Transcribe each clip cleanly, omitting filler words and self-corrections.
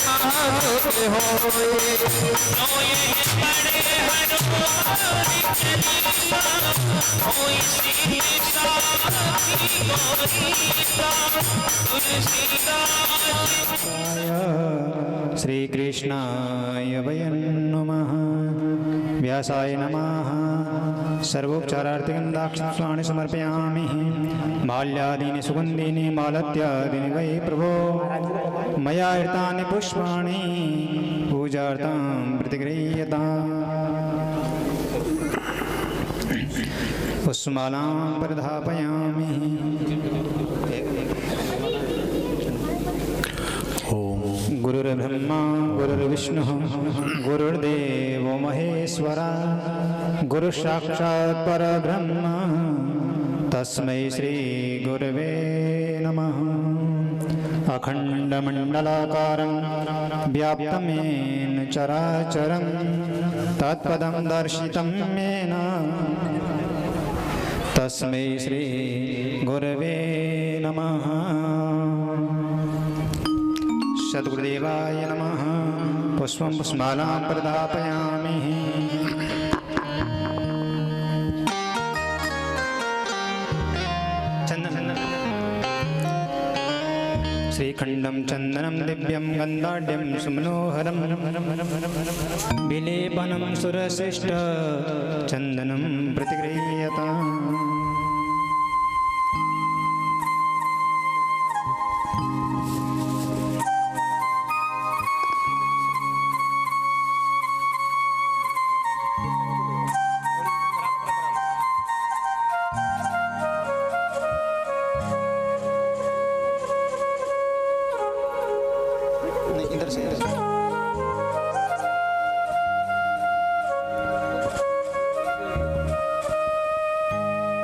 माधुर्य होए सोए पड़े हर बारी चलिया होई सी साखी गोरीता तुलसीदास। श्री कृष्णाय वयं नमः। व्यासाय नमः। सर्वोपचारार्थगन्धाक्षपुष्पाणि समर्पयामि। माल्यादीनि सुगन्धीनि मालत्यादीनि वै प्रभो मया हृतानि पुष्पाणि पूजार्थं प्रतिगृह्यताम्। पुष्पमालां परिधापयामि। गुरुर्ब्रह्मा गुरुर्विष्णुः गुरुर्देवो महेश्वरा गुरुसाक्षात् परब्रह्म तस्मै श्री गुरवे नमः। अखण्डमण्डलाकारं व्याप्तं येन चराचरं तत्पदं दर्शितं येन तस्मै श्री गुरवे नमः। सद्गुरुदेवाय नमः। पुष्पं पुष्पमालां प्रदापयामि। श्रीखण्डं चन्दनं दिव्यं गन्धाढ्यं सुमनोहरं विलेपनं सुरश्रेष्ठ चन्दनं प्रतिगृह्यताम्।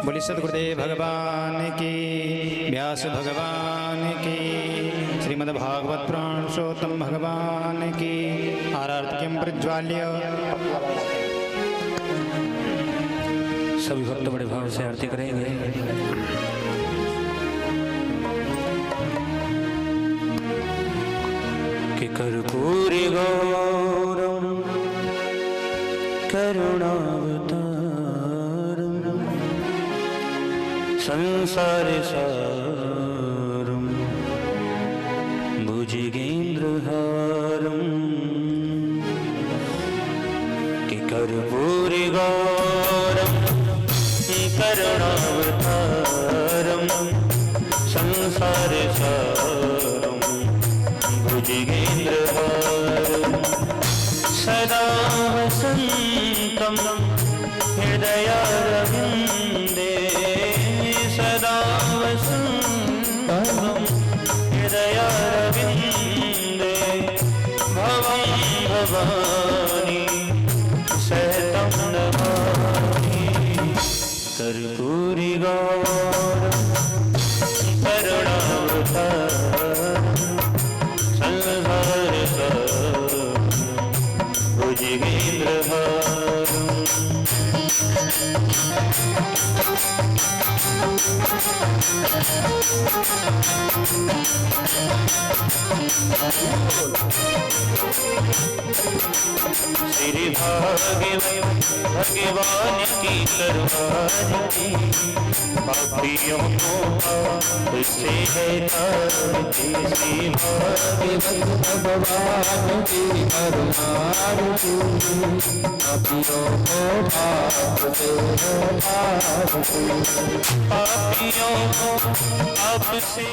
बोली सद्गुरुदेव भगवान की, व्यास भगवान की, श्रीमद्भागवत पुराण पुरुषोत्तम भगवान की। आरार्तिक्यं प्रज्वाल्य सभी भक्त बड़े भाव से आरती करेंगे। कि कर्पूरी गौरम करुणावतारम संसार सारम भुजगेन्द्रहारम। कि कर्पूरी गौरम करुणावतारम संसार सारम भुजगेन्द्रहारम। सदा वसन्तं हृदयारविन्दे सदा वसन्तं हृदयारविन्दे भवं भवानी सहितं नमामि। कर्पूरी गौरं करुणावतारं संसार सारं भुजगेन्द्रहारम्। श्री भगवान की तलवार थी, पापियों को उससे है तारती। श्री भगवान की तलवार थी, पापियों को आपसे है तारती। पापियों को आपसे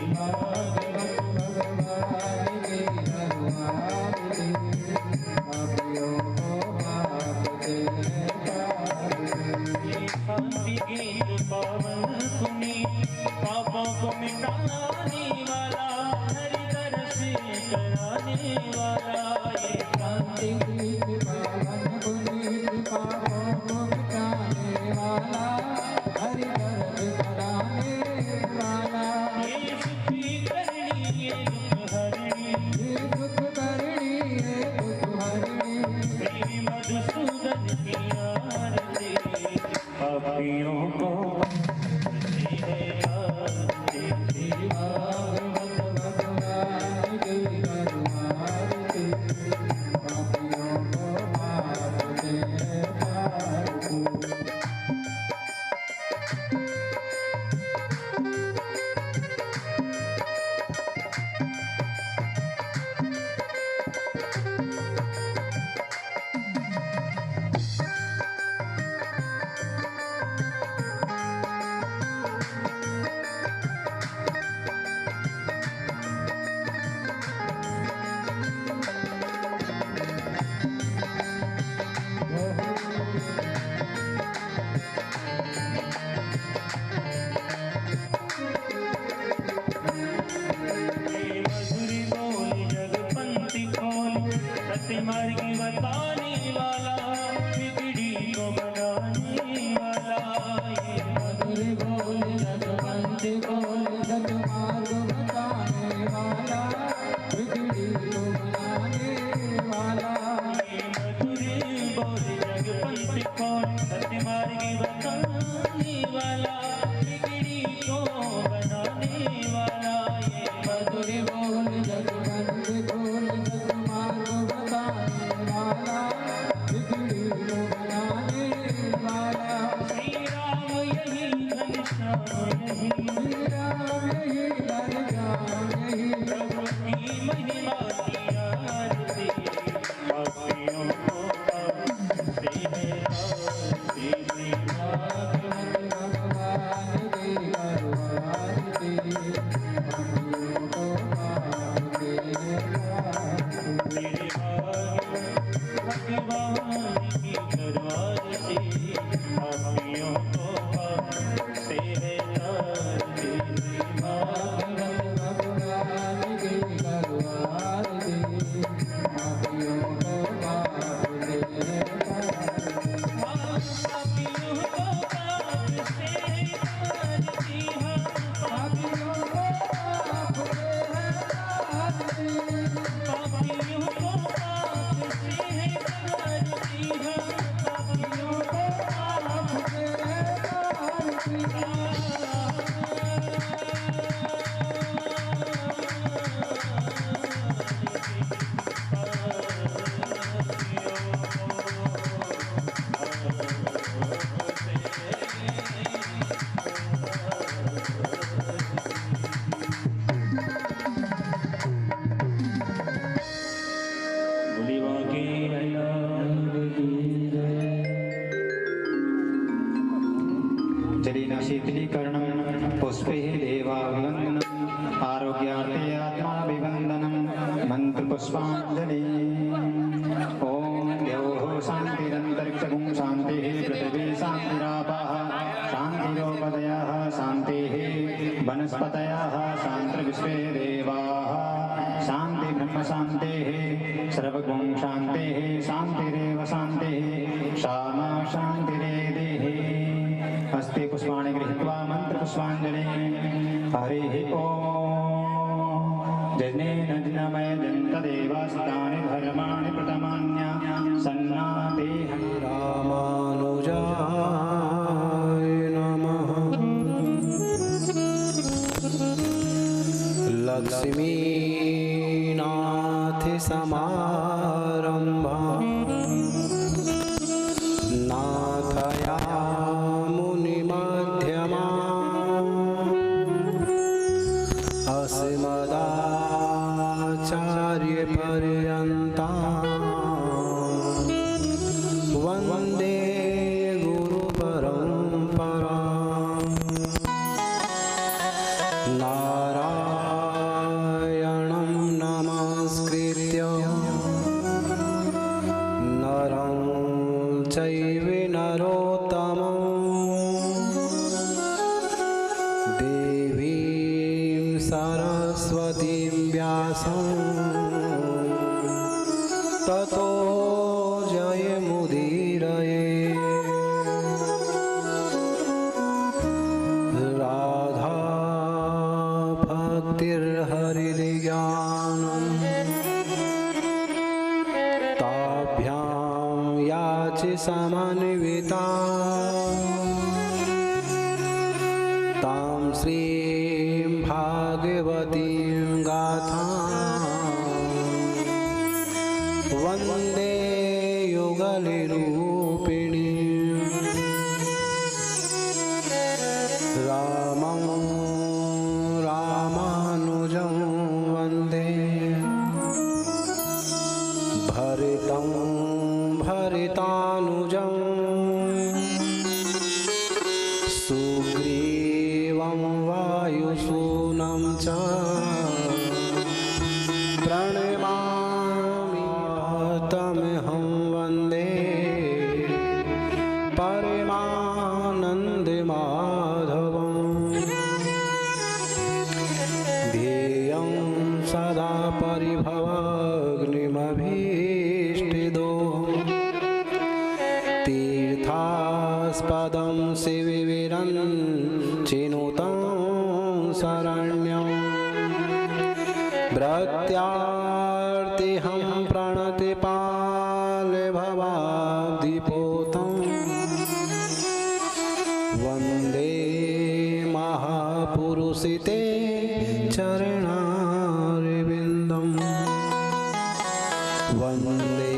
भगवान मधुसूदन की आरती पापियों को करते हैं आरती। मार्गी बताने वाला, बिगड़ी को बनाने वाला, ये मधुर बोल जगवंत बोल सतमार्ग बताने वाला, बिगड़ी को बनाने वाला, ये मधुर बोल जगवंत बोल सतमार्गी बताने वाला, बिगड़ी को बनाने वाला, ये मधुर बोल जगवंत बोल जलेन शीतलीकरणं पुष्पैः देवाभिवन्दनम् आरोग्यार्थे आत्माभिवन्दनं मन्त्रपुष्पाञ्जलि। ॐ द्यौः शान्तिरन्तरिक्षगुं शान्तिः पृथिवी शान्तिरापः शान्तिरोपदयः शान्तिः वनस्पतयः शान्तिर्विश्वे देवाः शान्ति ब्रह्म शान्तिः सर्वगुं शान्तिः शान्तिरेव शान्तिः क्षमा शान्तिरेधिः। हस्ते पुष्पाणि गृहीत्वा मन्त्रपुष्पाञ्जलि। हरिः ॐ जनेन जनमय जन्तदेवास्तानि धर्माणि प्रथमान्या सन्नातेह रामानुजाय नमः। लक्ष्मीनाथ समारम्भा नाथया अस्मदाचार्यपर्यन्ता वन्दे गुरुपरम्परा। नारायणं नमस्कृत्य नरं चैव नरोत्तमं देवीं सरस्वतीं व्यासं ततो जयमुदीरये। राधा भक्तिर्हरिर्ज्ञानं ताभ्यां या वाचि समन्विता तां श्रीं भागवतीं गाथां वन्दे युगलरूपिणीं रामं रामानुजं वन्दे भरितं भरितानुजं सुग्रीवं वायुसूनं च प्रणमामि तमहं वन्दे परमानन्दमाधवम् ध्येयं सदा परिभवग्निमभीष्टदोहम् तीर्थास्पदं शिविरञ्चिनुतं शरण्यं भृत्यार्तिहं प्रणतिपालभवाब्धिपोतं वन्दे महापुरुषिते चरणारविन्दं वन्दे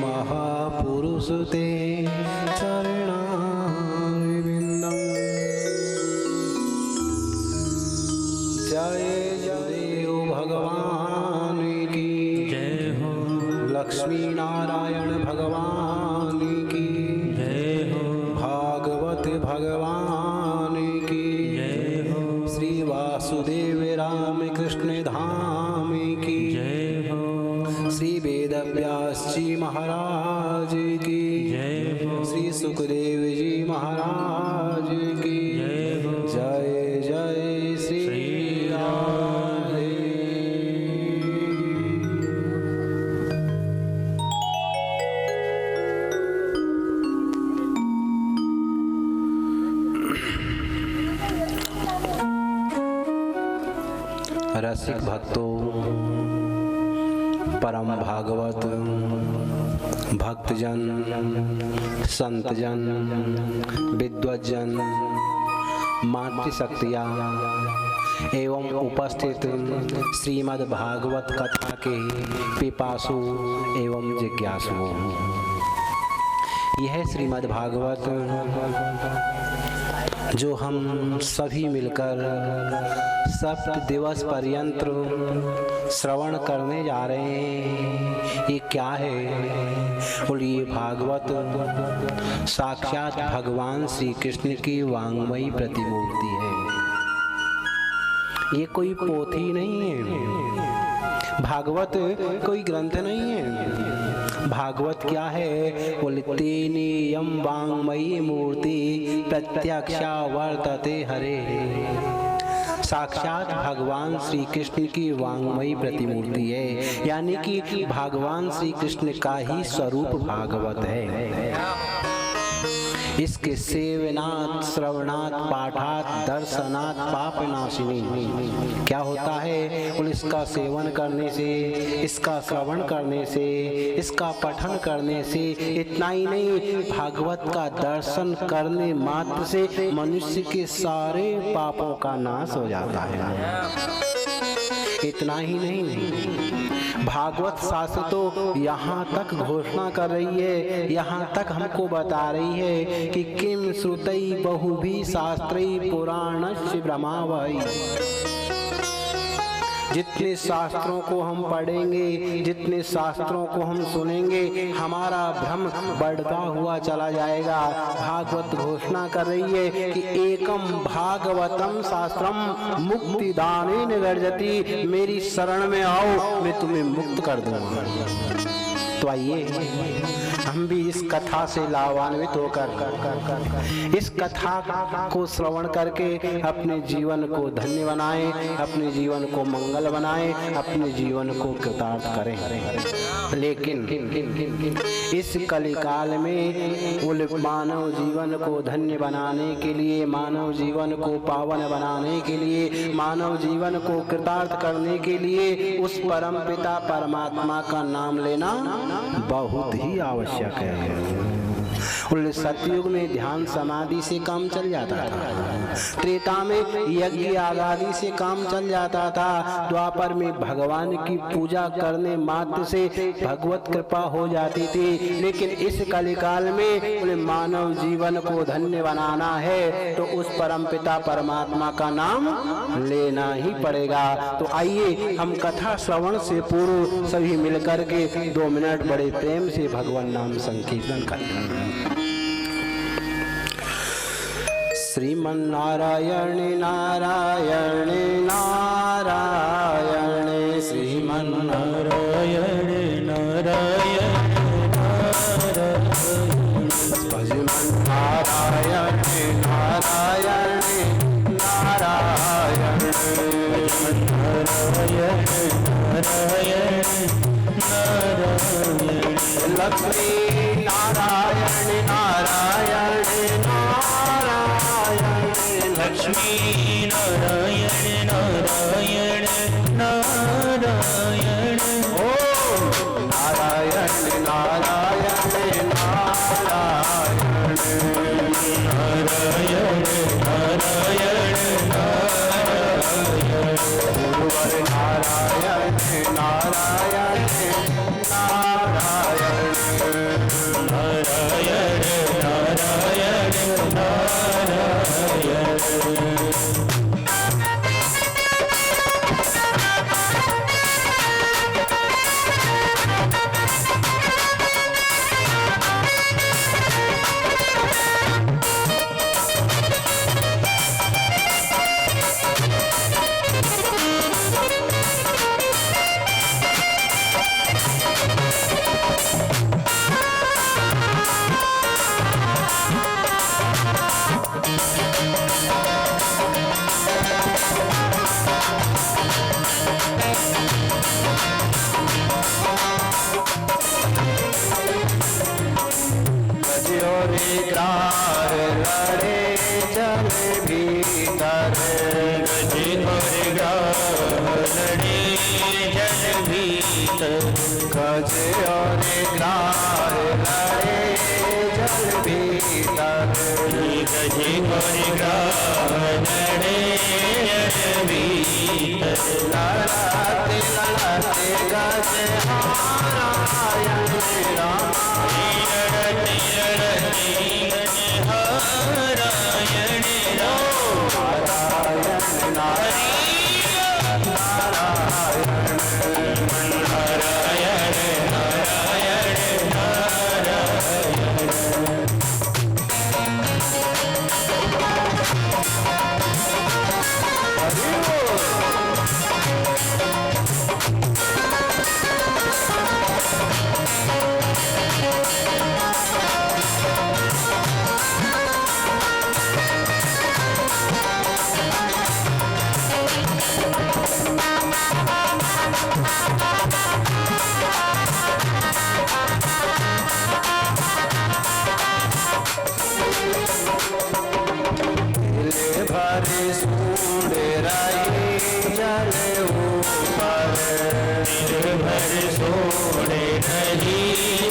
महापुरुषते चरणारविन्दम् जय जयदेव भगवान की जय हो, लक्ष्मी नारायण भगवान की जय हो, भागवत भगवान की जय हो, श्री वासुदेव राम कृष्ण धाम की जय हो, श्री वेदव्यास जी महाराज की जय हो, श्री सुखदेव जी महाराज की जय हो, जय जय श्री राधे। रसिक भक्तों, परम भागवत भक्तजन, संतजन, विद्वज्जन, मातृशक्तियाँ एवं उपस्थित श्रीमद् भागवत कथा के पिपासु एवं जिज्ञासुओं, यह श्रीमद् भागवत जो हम सभी मिलकर 7 दिवस पर्यंत श्रवण करने जा रहे हैं, ये क्या है? बोले ये भागवत साक्षात भगवान श्री कृष्ण की वाङ्मयी प्रतिमूर्ति है। ये कोई पोथी नहीं है, भागवत कोई ग्रंथ नहीं है। भागवत क्या है? बोले तेनेयं वाङ्मयी मूर्ति प्रत्यक्षा वर्तते हरे। साक्षात भगवान श्री कृष्ण की वाङ्मयी प्रतिमूर्ति है, यानी कि भगवान श्री कृष्ण का ही स्वरूप भागवत है। इसके सेवनात्, श्रवणात्, पाठात्, दर्शनात् पापनाशिनी। क्या होता है? और इसका सेवन करने से, इसका श्रवण करने से, इसका पठन करने से, इतना ही नहीं, भागवत का दर्शन करने मात्र से मनुष्य के सारे पापों का नाश हो जाता है। इतना ही नहीं, भागवत शास्त्र तो यहाँ तक घोषणा कर रही है, यहाँ तक हमको बता रही है कि किम श्रुतै बहुभिः शास्त्रैः पुराणस्य ब्रह्मावहै। जितने शास्त्रों को हम पढ़ेंगे, जितने शास्त्रों को हम सुनेंगे, हमारा भ्रम बढ़ता हुआ चला जाएगा। भागवत घोषणा कर रही है कि एकम भागवतम शास्त्रम मुक्तिदानेन गर्जति। मेरी शरण में आओ, मैं तुम्हें मुक्त कर दूंगा। तो आइए हम भी इस कथा से लाभान्वित होकर इस कथा को श्रवण करके अपने जीवन को धन्य बनाएं, अपने जीवन को मंगल बनाएं, अपने जीवन को कृतार्थ करें। लेकिन इस कलिकाल में मानव जीवन को धन्य बनाने के लिए, मानव जीवन को पावन बनाने के लिए, मानव जीवन को कृतार्थ करने के लिए उस परम पिता परमात्मा का नाम लेना बहुत ही आवश्यक है। सतयुग में ध्यान समाधि से काम चल जाता था, त्रेता में यज्ञ आगादि से काम चल जाता था, द्वापर में भगवान की पूजा करने मात्र से भगवत कृपा हो जाती थी। लेकिन इस कलिकाल में मानव जीवन को धन्य बनाना है तो उस परम पिता परमात्मा का नाम लेना ही पड़ेगा। तो आइए हम कथा श्रवण से पूर्व सभी मिलकर के 2 मिनट बड़े प्रेम से भगवान नाम संकीर्तन करें। श्रीमन्नारायण नारायण नारायण, श्रीमन्नारायण नारायण नारायण नारायण नारायण नारायण, लक्ष्मी नारायण नारायण नारायण, लक्ष्मी नारायण नारायण नारायण, ओ नारायण नारायण नारायण नारायण नारायण नारायण, गुरुवर नारायण नारायण नारायण नारायण नारायण नारायण। गजे और ग्रार लड़े जल भीतर, गजे और ग्रार लड़े जल भीतर, लड़ते लड़ते गजे नारायण राम, लड़ते लड़ते गजे नारायण राम, नारायण नारायण नारायण नारायण नारायण भरे सूंड रही जल ऊपर, भरे सूंड रही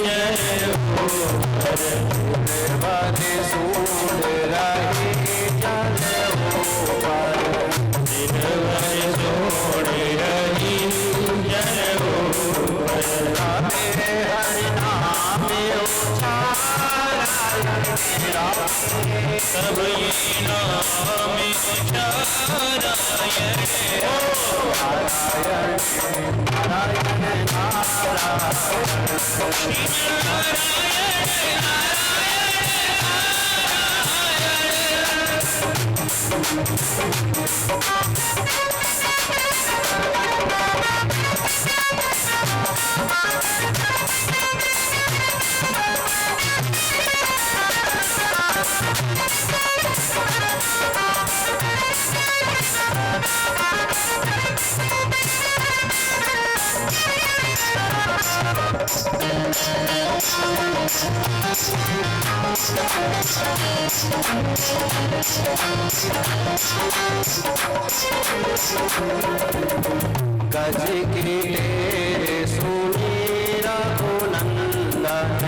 जल ऊपर, भरे सूंड रही जल ऊपर, भरे सूंड रही जल ऊपर, हरे हरि नाम उचारा सब ये नाम उचारायण, नारायण नारायण गज की तेरे सुनी रघुनंदन,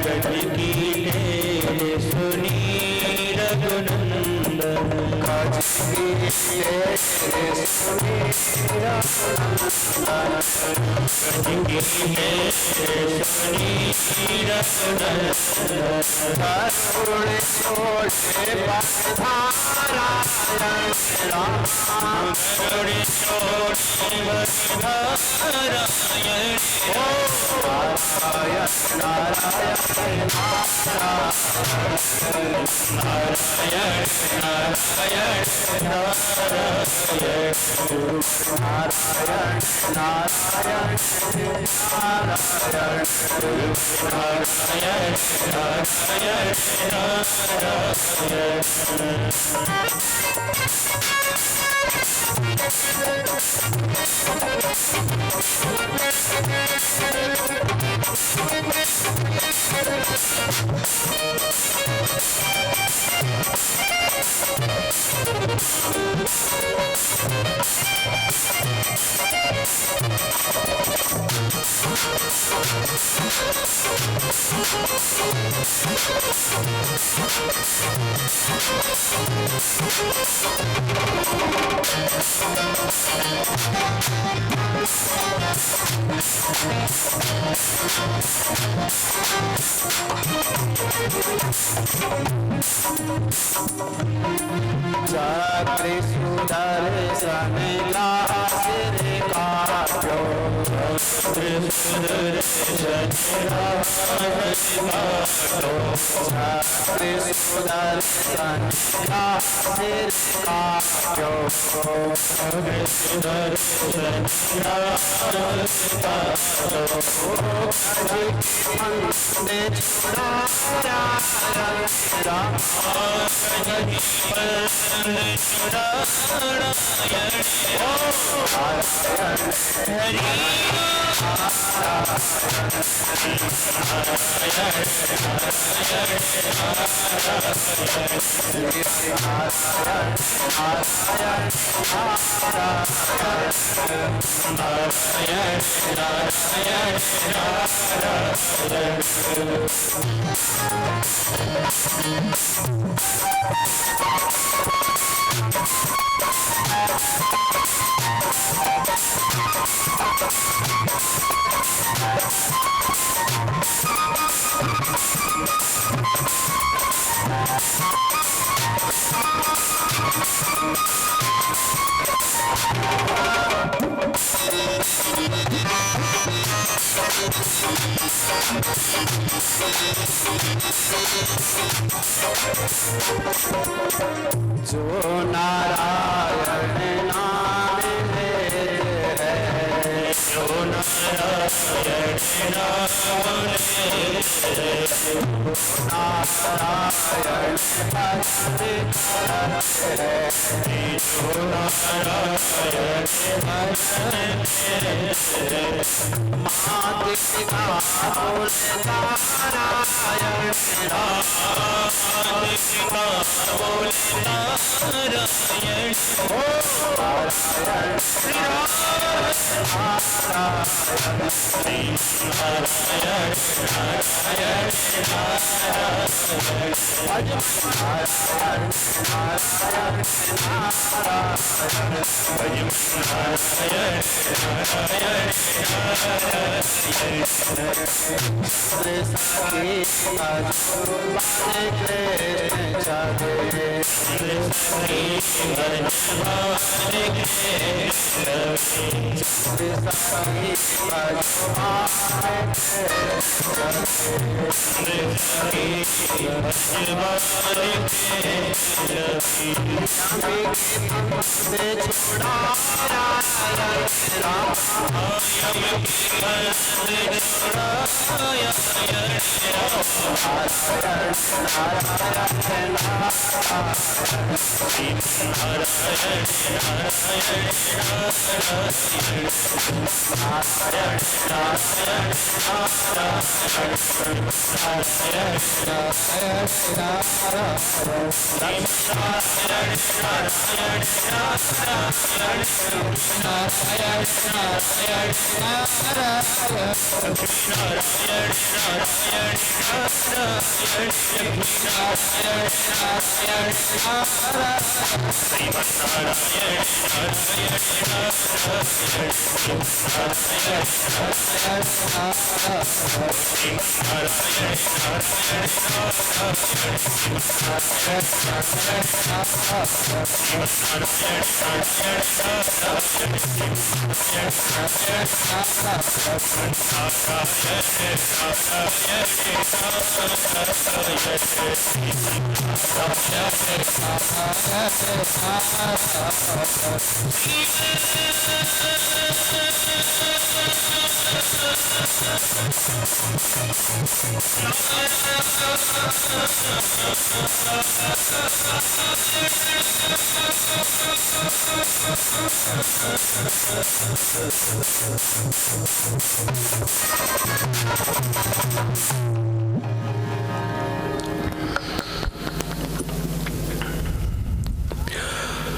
गज की तेरे सुनी रघुनंदन, गज की तेरे सुनी रघुनंदन, गज की तेरे सुनी रघुनंदन, करुण छोड़े बरधारायण राम, करुण छोड़े बरधारायण, नारायण नारायण नारायण नारायण नारायण नारायण नारायण नारायण चक्र सुदर्शन लासिर काटो, चक्र सुदर्शन लासिर काटो, फंदे छुड़ाया राम, जो नारायण नाम लेते हैं, जो नारायण नाम लेते हैं, नारायण भजन करते हैं, जो नारायण भजन करते हैं, मात पिता बोले नारायण राम, पिता बोले नारायण, ओ नारायण श्री राम, नारायण श्री नारायण नारायण नारायण, भज नारायण नारायण नारायण, भज नारायण नारायण सखी अजुबान कृष्ण चले, सखी अजुबान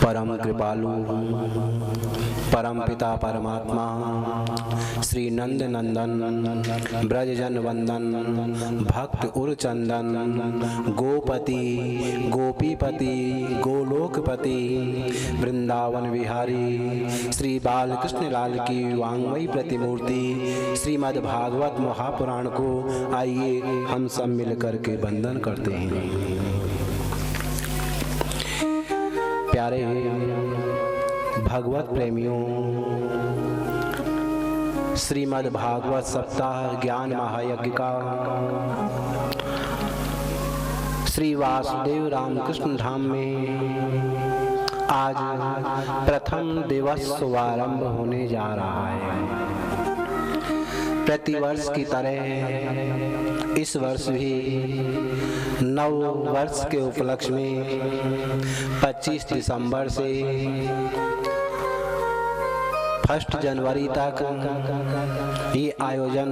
परम कृपालु परम पिता परमात्मा श्री नंद नंदन ब्रज जन वंदन भक्त उरचंदन गोपति गोपीपति गोलोकपति वृंदावन विहारी श्री बालकृष्ण लाल की वांगमयी प्रतिमूर्ति श्रीमद् भागवत महापुराण को आइए हम सब मिलकर के वंदन करते हैं। प्यारे भगवत प्रेमियों, श्रीमद् भागवत सप्ताह ज्ञान महायज्ञ का श्री वासुदेव रामकृष्ण धाम में आज प्रथम दिवस शुभारंभ होने जा रहा है। प्रतिवर्ष की तरह इस वर्ष भी नव वर्ष के उपलक्ष्य में 25 दिसंबर से 1 जनवरी तक ये आयोजन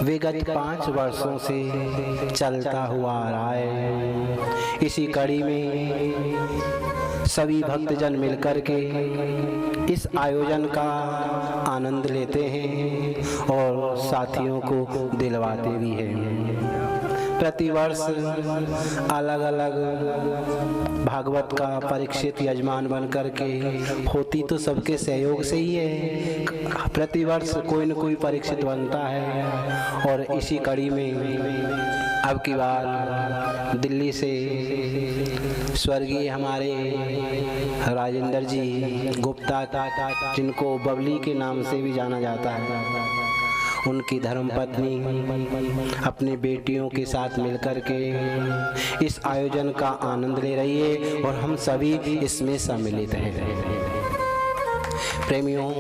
विगत 5 वर्षों से चलता हुआ आ रहा है। इसी कड़ी में सभी भक्तजन मिलकर के इस आयोजन का आनंद लेते हैं और साथियों को दिलवाते भी हैं। प्रतिवर्ष अलग अलग भागवत का परीक्षित यजमान बन करके होती तो सबके सहयोग से ही है। प्रतिवर्ष कोई न कोई परीक्षित बनता है और इसी कड़ी में अब की बार दिल्ली से स्वर्गीय हमारे राजेंद्र जी गुप्ता, जिनको बबली के नाम से भी जाना जाता है, उनकी धर्मपत्नी अपनी बेटियों के साथ मिलकर के इस आयोजन का आनंद ले रही है और हम सभी इसमें सम्मिलित हैं। प्रेमियों,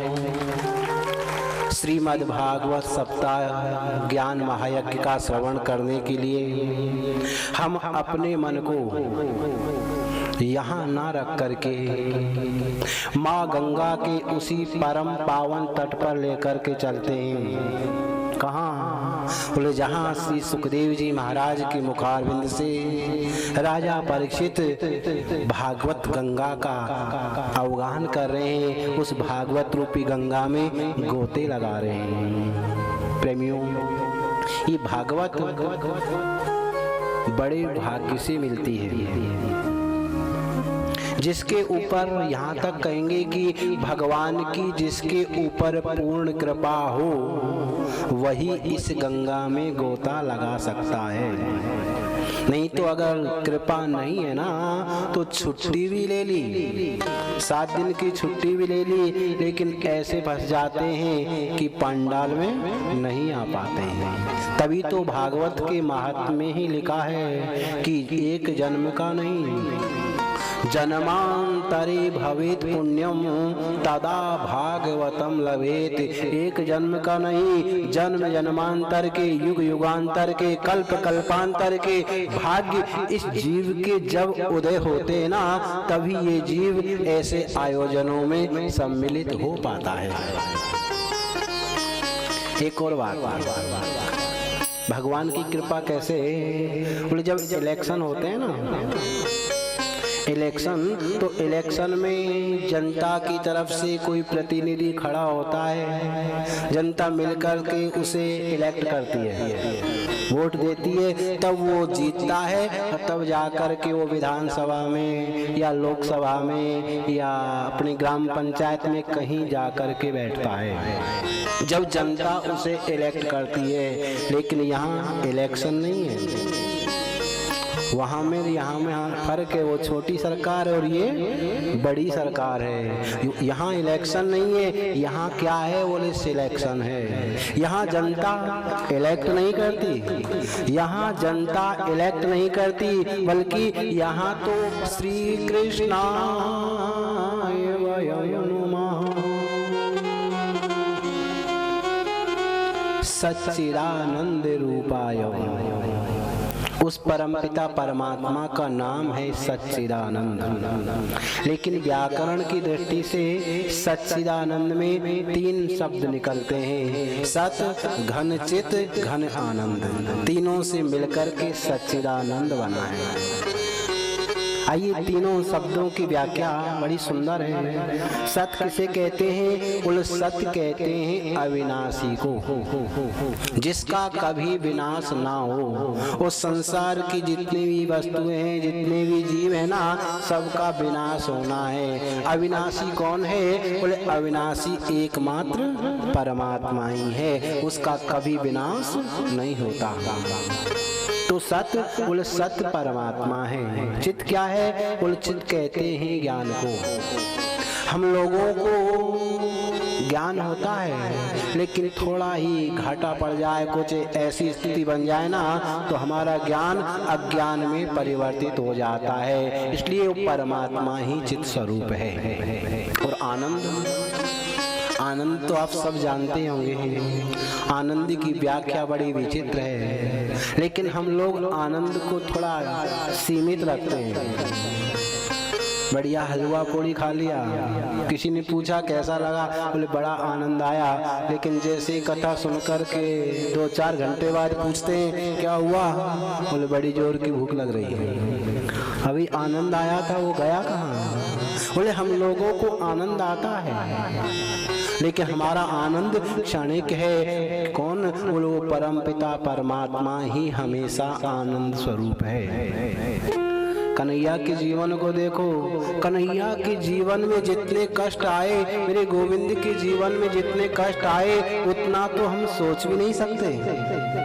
श्रीमद् भागवत सप्ताह ज्ञान महायज्ञ का श्रवण करने के लिए हम अपने मन को यहाँ ना रख करके माँ गंगा के उसी परम पावन तट पर लेकर के चलते हैं। कहाँ? बोले जहाँ श्री सुखदेव जी महाराज के मुखारविंद से राजा परीक्षित भागवत गंगा का अवगाहन कर रहे हैं, उस भागवत रूपी गंगा में गोते लगा रहे हैं। प्रेमियों, ये भागवत बड़े भाग्य से मिलती है, जिसके ऊपर यहाँ तक कहेंगे कि भगवान की जिसके ऊपर पूर्ण कृपा हो वही इस गंगा में गोता लगा सकता है। नहीं तो अगर कृपा नहीं है ना तो छुट्टी भी ले ली, 7 दिन की छुट्टी भी ले ली, लेकिन ऐसे फंस जाते हैं कि पंडाल में नहीं आ पाते हैं। तभी तो भागवत के महात्म्य में ही लिखा है कि एक जन्म का नहीं जन्मांतरे भवेत पुण्यम तदा भागवतम लभेत। एक जन्म का नहीं, जन्म जन्मांतर के, युग युगांतर के, कल्प कल्पांतर के भाग्य इस जीव के जब उदय होते हैं ना, तभी ये जीव ऐसे आयोजनों में सम्मिलित हो पाता है। एक और बात, भगवान की कृपा कैसे, बोले जब इलेक्शन होते हैं ना, इलेक्शन, तो इलेक्शन में जनता की तरफ से कोई प्रतिनिधि खड़ा होता है, जनता मिलकर के उसे इलेक्ट करती है, वोट देती है, तब वो जीतता है और तब जाकर के वो विधानसभा में या लोकसभा में या अपनी ग्राम पंचायत में कहीं जाकर के बैठता है, जब जनता उसे इलेक्ट करती है। लेकिन यहाँ इलेक्शन नहीं है, वहाँ में यहाँ में फर्क है, वो छोटी सरकार है और ये बड़ी सरकार है। यहाँ इलेक्शन नहीं है, यहाँ क्या है, बोले सिलेक्शन है। यहाँ जनता इलेक्ट नहीं करती, यहाँ जनता इलेक्ट नहीं करती, बल्कि यहाँ तो श्री कृष्णाय वयं नमः सच्चिदानंद रूपाय, उस परमपिता परमात्मा का नाम है सच्चिदानंद। लेकिन व्याकरण की दृष्टि से सच्चिदानंद में 3 शब्द निकलते हैं, सत, घन चित, घन आनंद। तीनों से मिलकर के सच्चिदानंद बना है। आइए तीनों शब्दों की व्याख्या बड़ी सुंदर है। सत किसे कहते हैं, बोले सत्य कहते हैं अविनाशी को, जिसका कभी विनाश ना हो। उस संसार की जितनी भी वस्तुएं हैं, जितने भी जीव है ना, सबका विनाश होना है। अविनाशी कौन है, बोले अविनाशी एकमात्र परमात्मा ही है, उसका कभी विनाश नहीं होता। तो सत्य, बोले सत्य परमात्मा है। चित्त क्या है, बोले चित्त कहते हैं ज्ञान को। हम लोगों को ज्ञान होता है, लेकिन थोड़ा ही घाटा पड़ जाए, कुछ ऐसी स्थिति बन जाए ना, तो हमारा ज्ञान अज्ञान में परिवर्तित हो जाता है। इसलिए वो परमात्मा ही चित्त स्वरूप है। और आनंद, आनंद तो आप सब जानते होंगे। आनंद की व्याख्या बड़ी विचित्र है, लेकिन हम लोग आनंद को थोड़ा सीमित रखते हैं। बढ़िया हलवा पूड़ी खा लिया, किसी ने पूछा कैसा लगा, बोले बड़ा आनंद आया। लेकिन जैसे कथा सुनकर के 2-4 घंटे बाद पूछते हैं क्या हुआ, बोले बड़ी जोर की भूख लग रही है। अभी आनंद आया था, वो गया कहाँ? बोले हम लोगों को आनंद आता है, लेकिन हमारा आनंद क्षणिक है। कौन? बोले वो परम पिता परमात्मा ही हमेशा आनंद स्वरूप है। कन्हैया के जीवन को देखो, कन्हैया के जीवन में जितने कष्ट आए, मेरे गोविंद के जीवन में जितने कष्ट आए, उतना तो हम सोच भी नहीं सकते।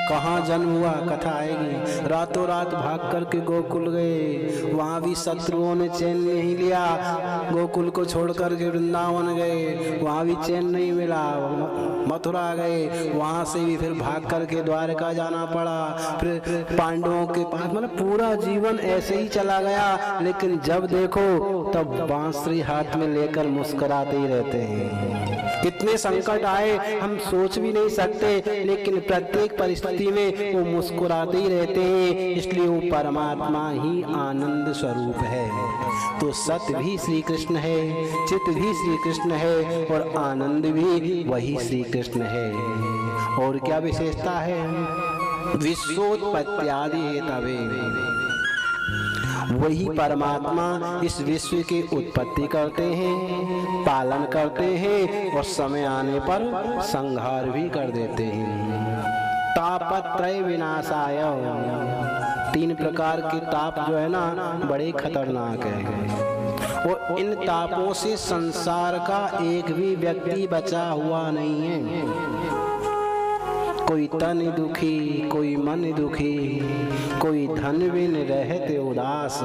कहाँ जन्म हुआ, कथा आएगी। रातों रात भाग करके गोकुल गए, वहाँ भी शत्रुओं ने चैन नहीं लिया। गोकुल को छोड़ करके वृंदावन गए, वहाँ भी चैन नहीं मिला। मथुरा गए, वहाँ से भी फिर भाग करके द्वारका जाना पड़ा, फिर पांडवों के पास। मतलब पूरा जीवन ऐसे ही चला गया। लेकिन जब देखो तब बांसुरी हाथ में लेकर मुस्कुराते ही रहते हैं। कितने संकट आए हम सोच भी नहीं सकते, लेकिन प्रत्येक परिस्थिति में वो मुस्कुराते ही रहते हैं। इसलिए वो परमात्मा ही आनंद स्वरूप है। तो सत्य भी श्री कृष्ण है, चित्त भी श्री कृष्ण है, और आनंद भी वही श्री कृष्ण है। और क्या विशेषता है? विश्वोत्पत्त्यादि हेतवे, वही परमात्मा इस विश्व की उत्पत्ति करते हैं, पालन करते हैं, और समय आने पर संहार भी कर देते हैं। तापत्रय विनाशाय, 3 प्रकार के ताप जो है ना, बड़े खतरनाक है। और इन तापों से संसार का एक भी व्यक्ति बचा हुआ नहीं है। कोई तन दुखी, कोई मन दुखी, कोई धन बिन रहते उदास,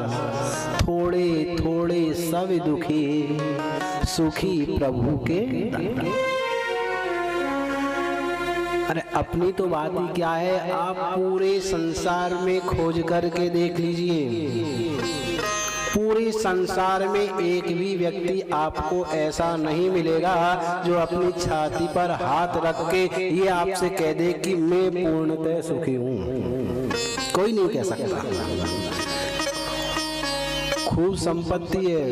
थोड़े थोड़े सब दुखी, सुखी प्रभु के दंड। अरे अपनी तो बात ही क्या है, आप पूरे संसार में खोज करके देख लीजिए। पूरे संसार में एक भी व्यक्ति आपको ऐसा नहीं मिलेगा जो अपनी छाती पर हाथ रख के ये आपसे कह दे कि मैं पूर्णतः सुखी हूँ। कोई नहीं कह सकता। खूब संपत्ति है,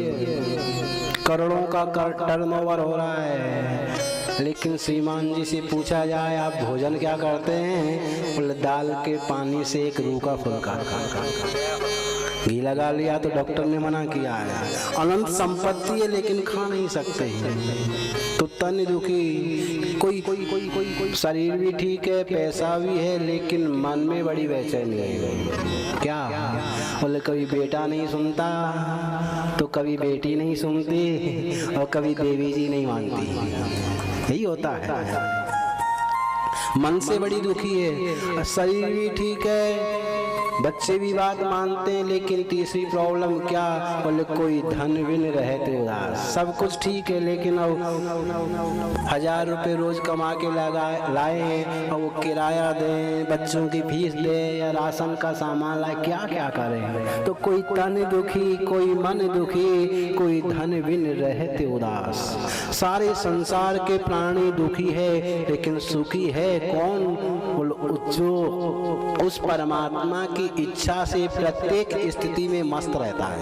करोड़ों का टर्नओवर हो रहा है, लेकिन श्रीमान जी से पूछा जाए आप भोजन क्या करते हैं, बोले दाल के पानी से एक रूखा फुल्का, घी लगा लिया तो डॉक्टर ने मना किया है। अनंत संपत्ति है लेकिन खा नहीं सकते, तो तन दुखी, कोई शरीर भी ठीक है, पैसा भी है, लेकिन मन में बड़ी बेचैनी है। क्या बोले कभी बेटा नहीं सुनता तो कभी बेटी नहीं सुनती और कभी देवी जी नहीं मानती। यही होता है, मन से बड़ी दुखी है, शरीर भी ठीक है, बच्चे भी बात मानते हैं, लेकिन तीसरी प्रॉब्लम क्या, बोले कोई धन विन रहते उदास। सब कुछ ठीक है लेकिन अब 1000 रुपये रोज कमा के लाए हैं और वो किराया दें, बच्चों की फीस दें या राशन का सामान लाए, क्या क्या करें। तो कोई तन दुखी, कोई मन दुखी, कोई धन विन रहते उदास। सारे संसार के प्राणी दुखी है लेकिन सुखी है कौन, जो उस परमात्मा की इच्छा से प्रत्येक स्थिति में मस्त रहता है।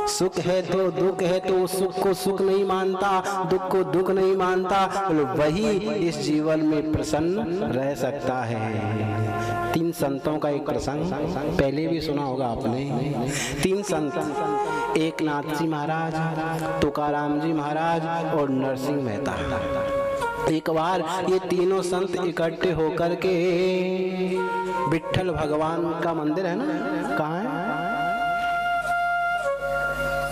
सुख है तो दुख है तो सुख को सुख नहीं मानता, दुख को दुख नहीं मानता, वही इस जीवन में प्रसन्न रह सकता है। 3 संतों का एक प्रसंग पहले भी सुना होगा आपने। 3 संत, एकनाथ जी महाराज, तुकाराम जी महाराज और नरसिंह मेहता। एक बार ये तीनों संत इकट्ठे होकर के विट्ठल भगवान का मंदिर है ना, कहाँ है,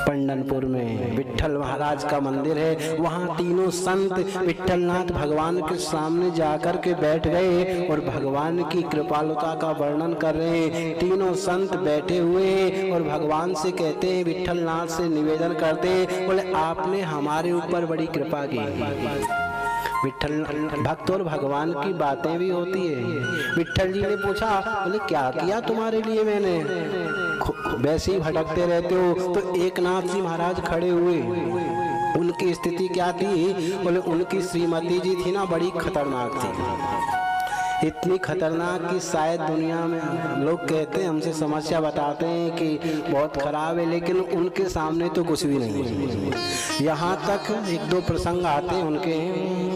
पंढरपुर में विट्ठल महाराज का मंदिर है। वहाँ तीनों संत विट्ठलनाथ भगवान के सामने जाकर के बैठ गए और भगवान की कृपालुता का वर्णन कर रहे हैं। तीनों संत बैठे हुए हैं और भगवान से कहते हैं, विट्ठलनाथ से निवेदन करते हैं, बोले आपने हमारे ऊपर बड़ी कृपा की। विट्ठल भक्त और भगवान की बातें भी होती है। विट्ठल जी ने पूछा, बोले क्या किया तुम्हारे लिए मैंने, वैसे ही भटकते रहते हो। तो एकनाथ जी महाराज खड़े हुए, उनकी स्थिति क्या थी, बोले उनकी श्रीमती जी थी ना, बड़ी खतरनाक थी, इतनी खतरनाक कि शायद दुनिया में लोग कहते हैं, हमसे समस्या बताते हैं कि बहुत खराब है, लेकिन उनके सामने तो कुछ भी नहीं है। यहाँ तक 1-2 प्रसंग आते हैं उनके,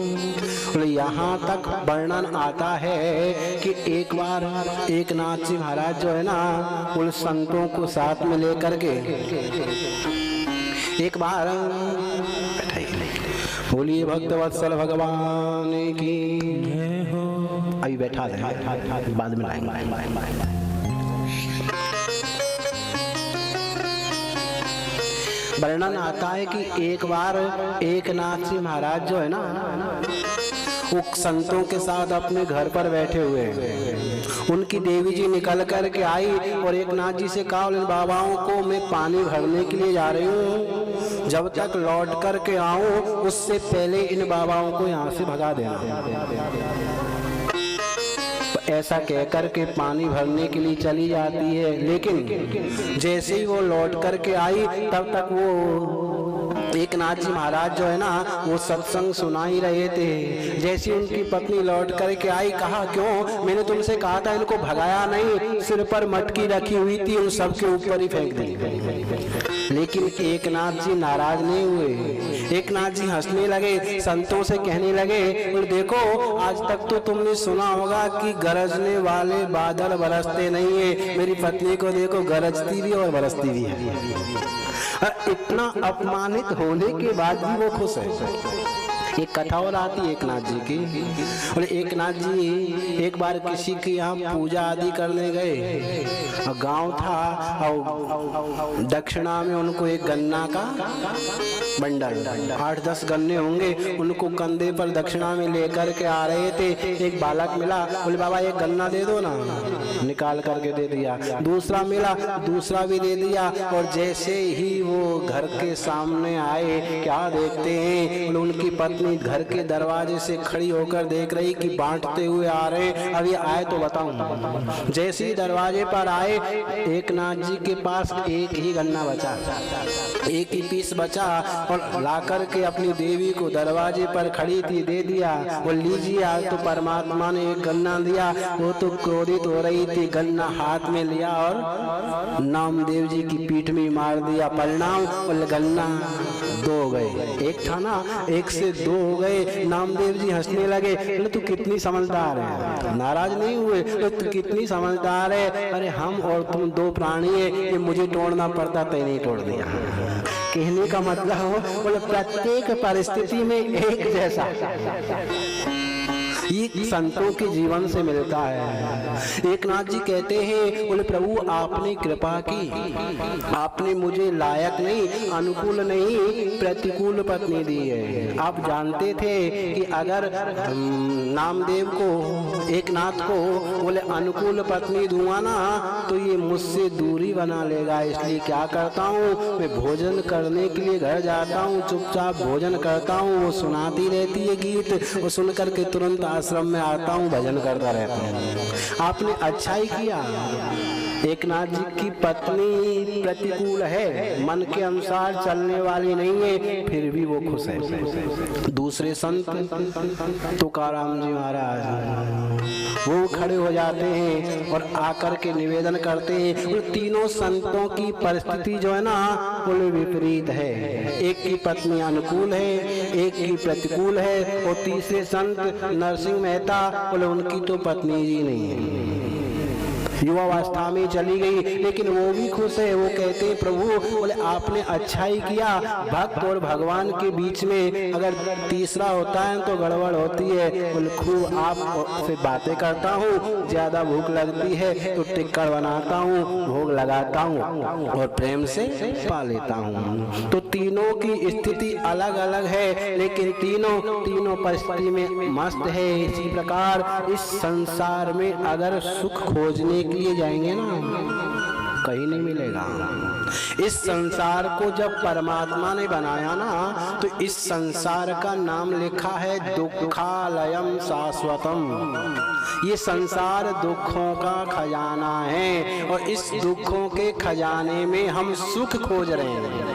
यहाँ तक वर्णन आता है कि एक बार एकनाथ जी महाराज जो है ना, उन संतों को साथ में लेकर के एक बार, बोलिए भक्तवत्सल भगवान की, अभी बैठा दे, बाद में लाएंगे। वर्णन आता है कि एक बार एकनाथ जी महाराज जो है ना, वो संतों के साथ अपने घर पर बैठे हुए हैं। उनकी देवी जी निकल कर के आई और एकनाथ जी से कहा, इन बाबाओं को मैं पानी भरने के लिए जा रही हूँ, जब तक लौट कर के आऊँ उससे पहले इन बाबाओं को यहाँ से भगा देना। ऐसा कहकर के पानी भरने के लिए चली जाती है, लेकिन जैसे ही वो लौट करके आई तब तक वो एकनाथ जी महाराज जो है ना, वो सत्संग सुना ही रहे थे। जैसी उनकी पत्नी लौट करके आई, कहा क्यों, मैंने तुमसे कहा था इनको भगाया नहीं, सिर पर मटकी रखी हुई थी, उन सबके ऊपर ही फेंक दी। लेकिन एकनाथ जी नाराज नहीं हुए, एकनाथ जी हंसने लगे, संतों से कहने लगे, और देखो आज तक तो तुमने सुना होगा कि गरजने वाले बादल बरसते नहीं है, मेरी पत्नी को देखो गरजती भी और बरसती भी है। इतना अपमानित होने के बाद भी वो खुश है। एक कथा और आती है एकनाथ जी की, और एकनाथ जी एक बार किसी के यहाँ पूजा आदि करने गए, गांव था और दक्षिणा में उनको एक गन्ना का बंडल, 8-10 गन्ने होंगे, उनको कंधे पर दक्षिणा में लेकर के आ रहे थे। एक बालक मिला, बोले बाबा एक गन्ना दे दो ना, निकाल करके दे दिया। दूसरा मिला, दूसरा भी दे दिया, और जैसे ही वो घर के सामने आए, क्या देखते हैं, उनकी पत्नी पत्नी घर के दरवाजे से खड़ी होकर देख रही कि बांटते हुए आ रहे, अब ये आए तो बताऊं। जैसे ही दरवाजे पर आए, एकनाथ जी के पास एक ही गन्ना बचा, एक ही पीस बचा, और लाकर के अपनी देवी को दरवाजे पर खड़ी थी दे दिया। वो लीजिए, आज तो परमात्मा ने एक गन्ना दिया। वो तो क्रोधित हो रही थी, गन्ना हाथ में लिया और नामदेव जी की पीठ में मार दिया। परिणाम गन्ना 2 हो गए, एक था ना, 1 से 2 हो गए। नामदेव जी हंसने लगे, बोले तू कितनी समझदार है, नाराज नहीं हुए, तू कितनी समझदार है। अरे हम और तुम 2 प्राणी है, ये मुझे तोड़ना पड़ता तो नहीं तोड़ दिया। कहने का मतलब हो, बोले प्रत्येक परिस्थिति में एक जैसा ये संतों के जीवन से मिलता है। एकनाथ जी कहते हैं, बोले प्रभु आपने कृपा की, आपने मुझे लायक नहीं, अनुकूल नहीं, प्रतिकूल पत्नी दी है। आप जानते थे कि अगर नामदेव को, एकनाथ को बोले अनुकूल पत्नी दूंगा ना तो ये मुझसे दूरी बना लेगा। इसलिए क्या करता हूँ, मैं भोजन करने के लिए घर जाता हूँ, चुपचाप भोजन करता हूँ, वो सुनाती रहती है गीत, वो सुन करके तुरंत आश्रम में आता हूँ, भजन करता रहता हूँ। आपने अच्छा ही किया। एकनाथ जी की पत्नी प्रतिकूल है, मन के अनुसार चलने वाली नहीं है, फिर भी वो खुश है। दूसरे संत तुकाराम जी महाराज वो खड़े हो जाते हैं और आकर के निवेदन करते हैं। उन तीनों संतों की परिस्थिति जो है ना वो विपरीत है। एक की पत्नी अनुकूल है, एक की प्रतिकूल है, और तीसरे संत नरसिंह मेहता बोले उनकी तो पत्नी जी नहीं है, युवावस्था में चली गई, लेकिन वो भी खुश है। वो कहते हैं प्रभु बोले आपने अच्छा ही किया। भक्त और भगवान के बीच में अगर तीसरा होता है तो गड़बड़ होती है। बोले खूब आप से बातें करता हूँ, ज्यादा भूख लगती है तो टिक्कर बनाता हूँ, भोग लगाता हूँ और प्रेम से पा लेता हूँ। तो तीनों की स्थिति अलग अलग है, लेकिन तीनों परिस्थिति में मस्त है। इसी प्रकार इस संसार में अगर सुख खोजने के लिए जाएंगे ना, कहीं नहीं मिलेगा। इस संसार को जब परमात्मा ने बनाया ना तो इस संसार का नाम लिखा है दुखालयम शाश्वतम। ये संसार दुखों का खजाना है और इस दुखों के खजाने में हम सुख खोज रहे हैं।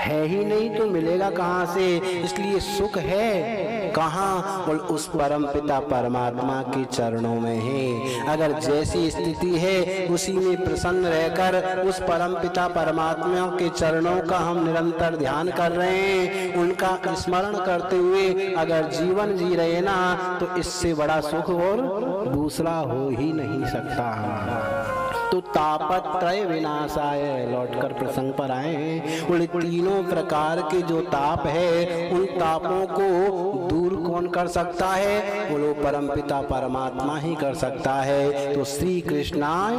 है ही नहीं तो मिलेगा कहाँ से? इसलिए सुख है कहाँ? और उस परम पिता परमात्मा के चरणों में है। अगर जैसी स्थिति है उसी में प्रसन्न रहकर उस परम पिता परमात्मा के चरणों का हम निरंतर ध्यान कर रहे हैं, उनका स्मरण करते हुए अगर जीवन जी रहे हैं ना, तो इससे बड़ा सुख और दूसरा हो ही नहीं सकता। तो तापत्रय विनाशाय, लौटकर प्रसंग पर आए हैं। उन तीनों प्रकार के जो ताप है उन तापों को दूर कौन कर सकता है? बोलो परमपिता परमात्मा ही कर सकता है। तो श्री कृष्णाय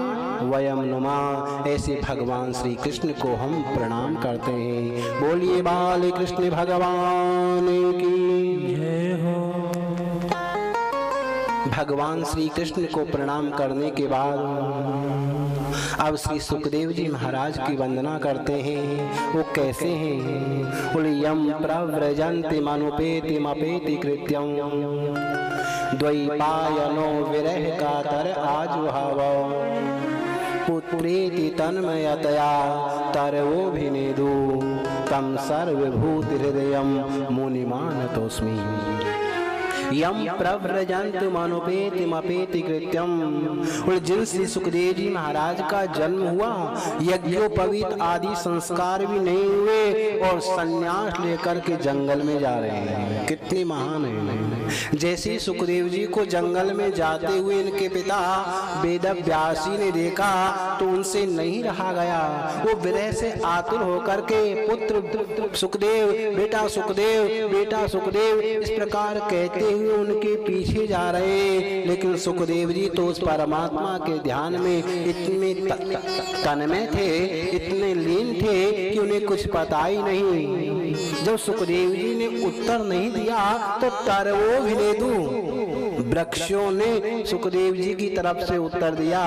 वयम नुमा, ऐसे भगवान श्री कृष्ण को हम प्रणाम करते हैं। बोलिए बाल कृष्ण भगवान की जय हो। भगवान श्री कृष्ण को प्रणाम करने के बाद अब श्री सुखदेव जी महाराज की वंदना करते हैं। वो कैसे हैं? बोले यम प्रव्रजन्ति मनुपेति मपेति कृत्यम द्वैपायनो विरह कातर आजुहाव पुत्रेति तन्मयतया तरवोभिनेदु तम सर्वभूत हृदयम मुनिमानतोस्मि। यम प्रव्रजन्त मनुपेति मपेति कृत्यम। और जिन श्री सुखदेव जी महाराज का जन्म हुआ, यज्ञोपवीत आदि संस्कार भी नहीं हुए और संन्यास लेकर के जंगल में जा रहे हैं। कितने महान हैं। जैसे सुखदेव जी को जंगल में जाते हुए इनके पिता वेदव्यास जी ने देखा तो उनसे नहीं रहा गया। वो विरह से आतुर होकर के पुत्र सुखदेव, बेटा सुखदेव, बेटा सुखदेव, इस प्रकार कहते उनके पीछे जा रहे हैं। लेकिन सुखदेव जी तो उस परमात्मा के ध्यान में इतने तन्मय थे, इतने लीन थे कि उन्हें कुछ पता ही नहीं। जब सुखदेव जी ने उत्तर नहीं दिया तो तरवो भिनेदु, वृक्षों ने सुखदेव जी की तरफ से उत्तर दिया।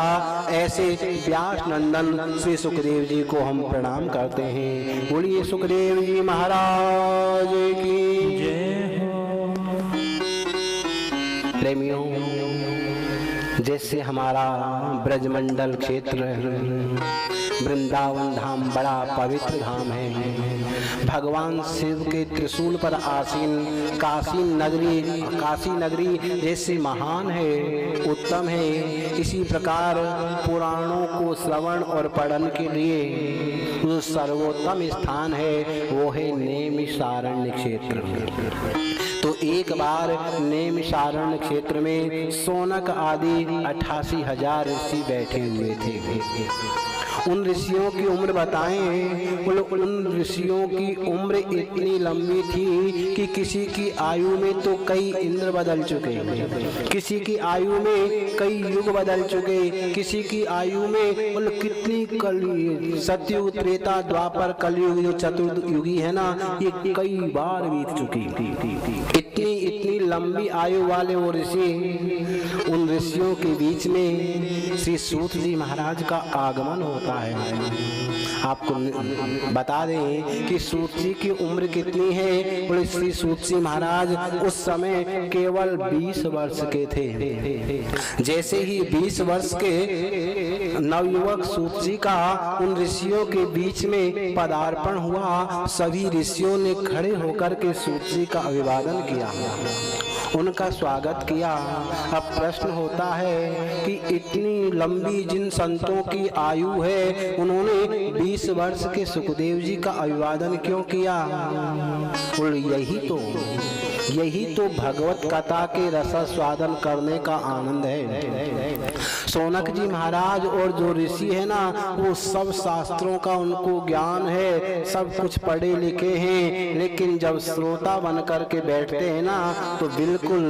ऐसे व्यास नंदन श्री सुखदेव जी को हम प्रणाम करते हैं। बोलिए सुखदेव जी महाराज की जय हो। प्रेमियों, जैसे हमारा ब्रजमंडल क्षेत्र वृंदावन धाम बड़ा पवित्र धाम है। भगवान शिव के त्रिशूल पर आसीन काशी नगरी जैसे महान है, उत्तम है। इसी प्रकार पुराणों को श्रवण और पढ़न के लिए जो सर्वोत्तम स्थान है वो है नैमिषारण्य क्षेत्र। तो एक बार नैमिषारण्य क्षेत्र में शौनक आदि 88,000 ऋषि बैठे हुए थे। उन ऋषियों की उम्र बताएं, उन ऋषियों की उम्र इतनी लंबी थी कि किसी की आयु में तो कई इंद्र बदल चुके, किसी की आयु में कई युग बदल चुके, किसी की आयु में कितनी कलयुग, सतयुग, त्रेता, द्वापर, कलयुग जो चतुर्युगी है ना, ये कई बार बीत चुकी थी। इतनी लंबी आयु वाले वो ऋषि, उन ऋषियों के बीच में श्री सूत जी महाराज का आगमन होता है। आपको बता दें कि सूत जी की उम्र कितनी है। और श्री सूत जी महाराज उस समय केवल 20 वर्ष के थे। जैसे ही 20 वर्ष के नवयुवक सूत जी का उन ऋषियों के बीच में पदार्पण हुआ, सभी ऋषियों ने खड़े होकर के सूत जी का अभिवादन किया, उनका स्वागत किया। अब प्रश्न होता है कि इतनी लंबी जिन संतों की आयु है, उन्होंने 20 वर्ष के सुखदेव जी का अभिवादन क्यों किया? और यही तो भगवत कथा के रसास्वादन करने का आनंद है। शौनक जी महाराज और जो ऋषि है ना, वो सब शास्त्रों का उनको ज्ञान है, सब कुछ पढ़े लिखे हैं, लेकिन जब श्रोता बन करके बैठते हैं ना तो बिल्कुल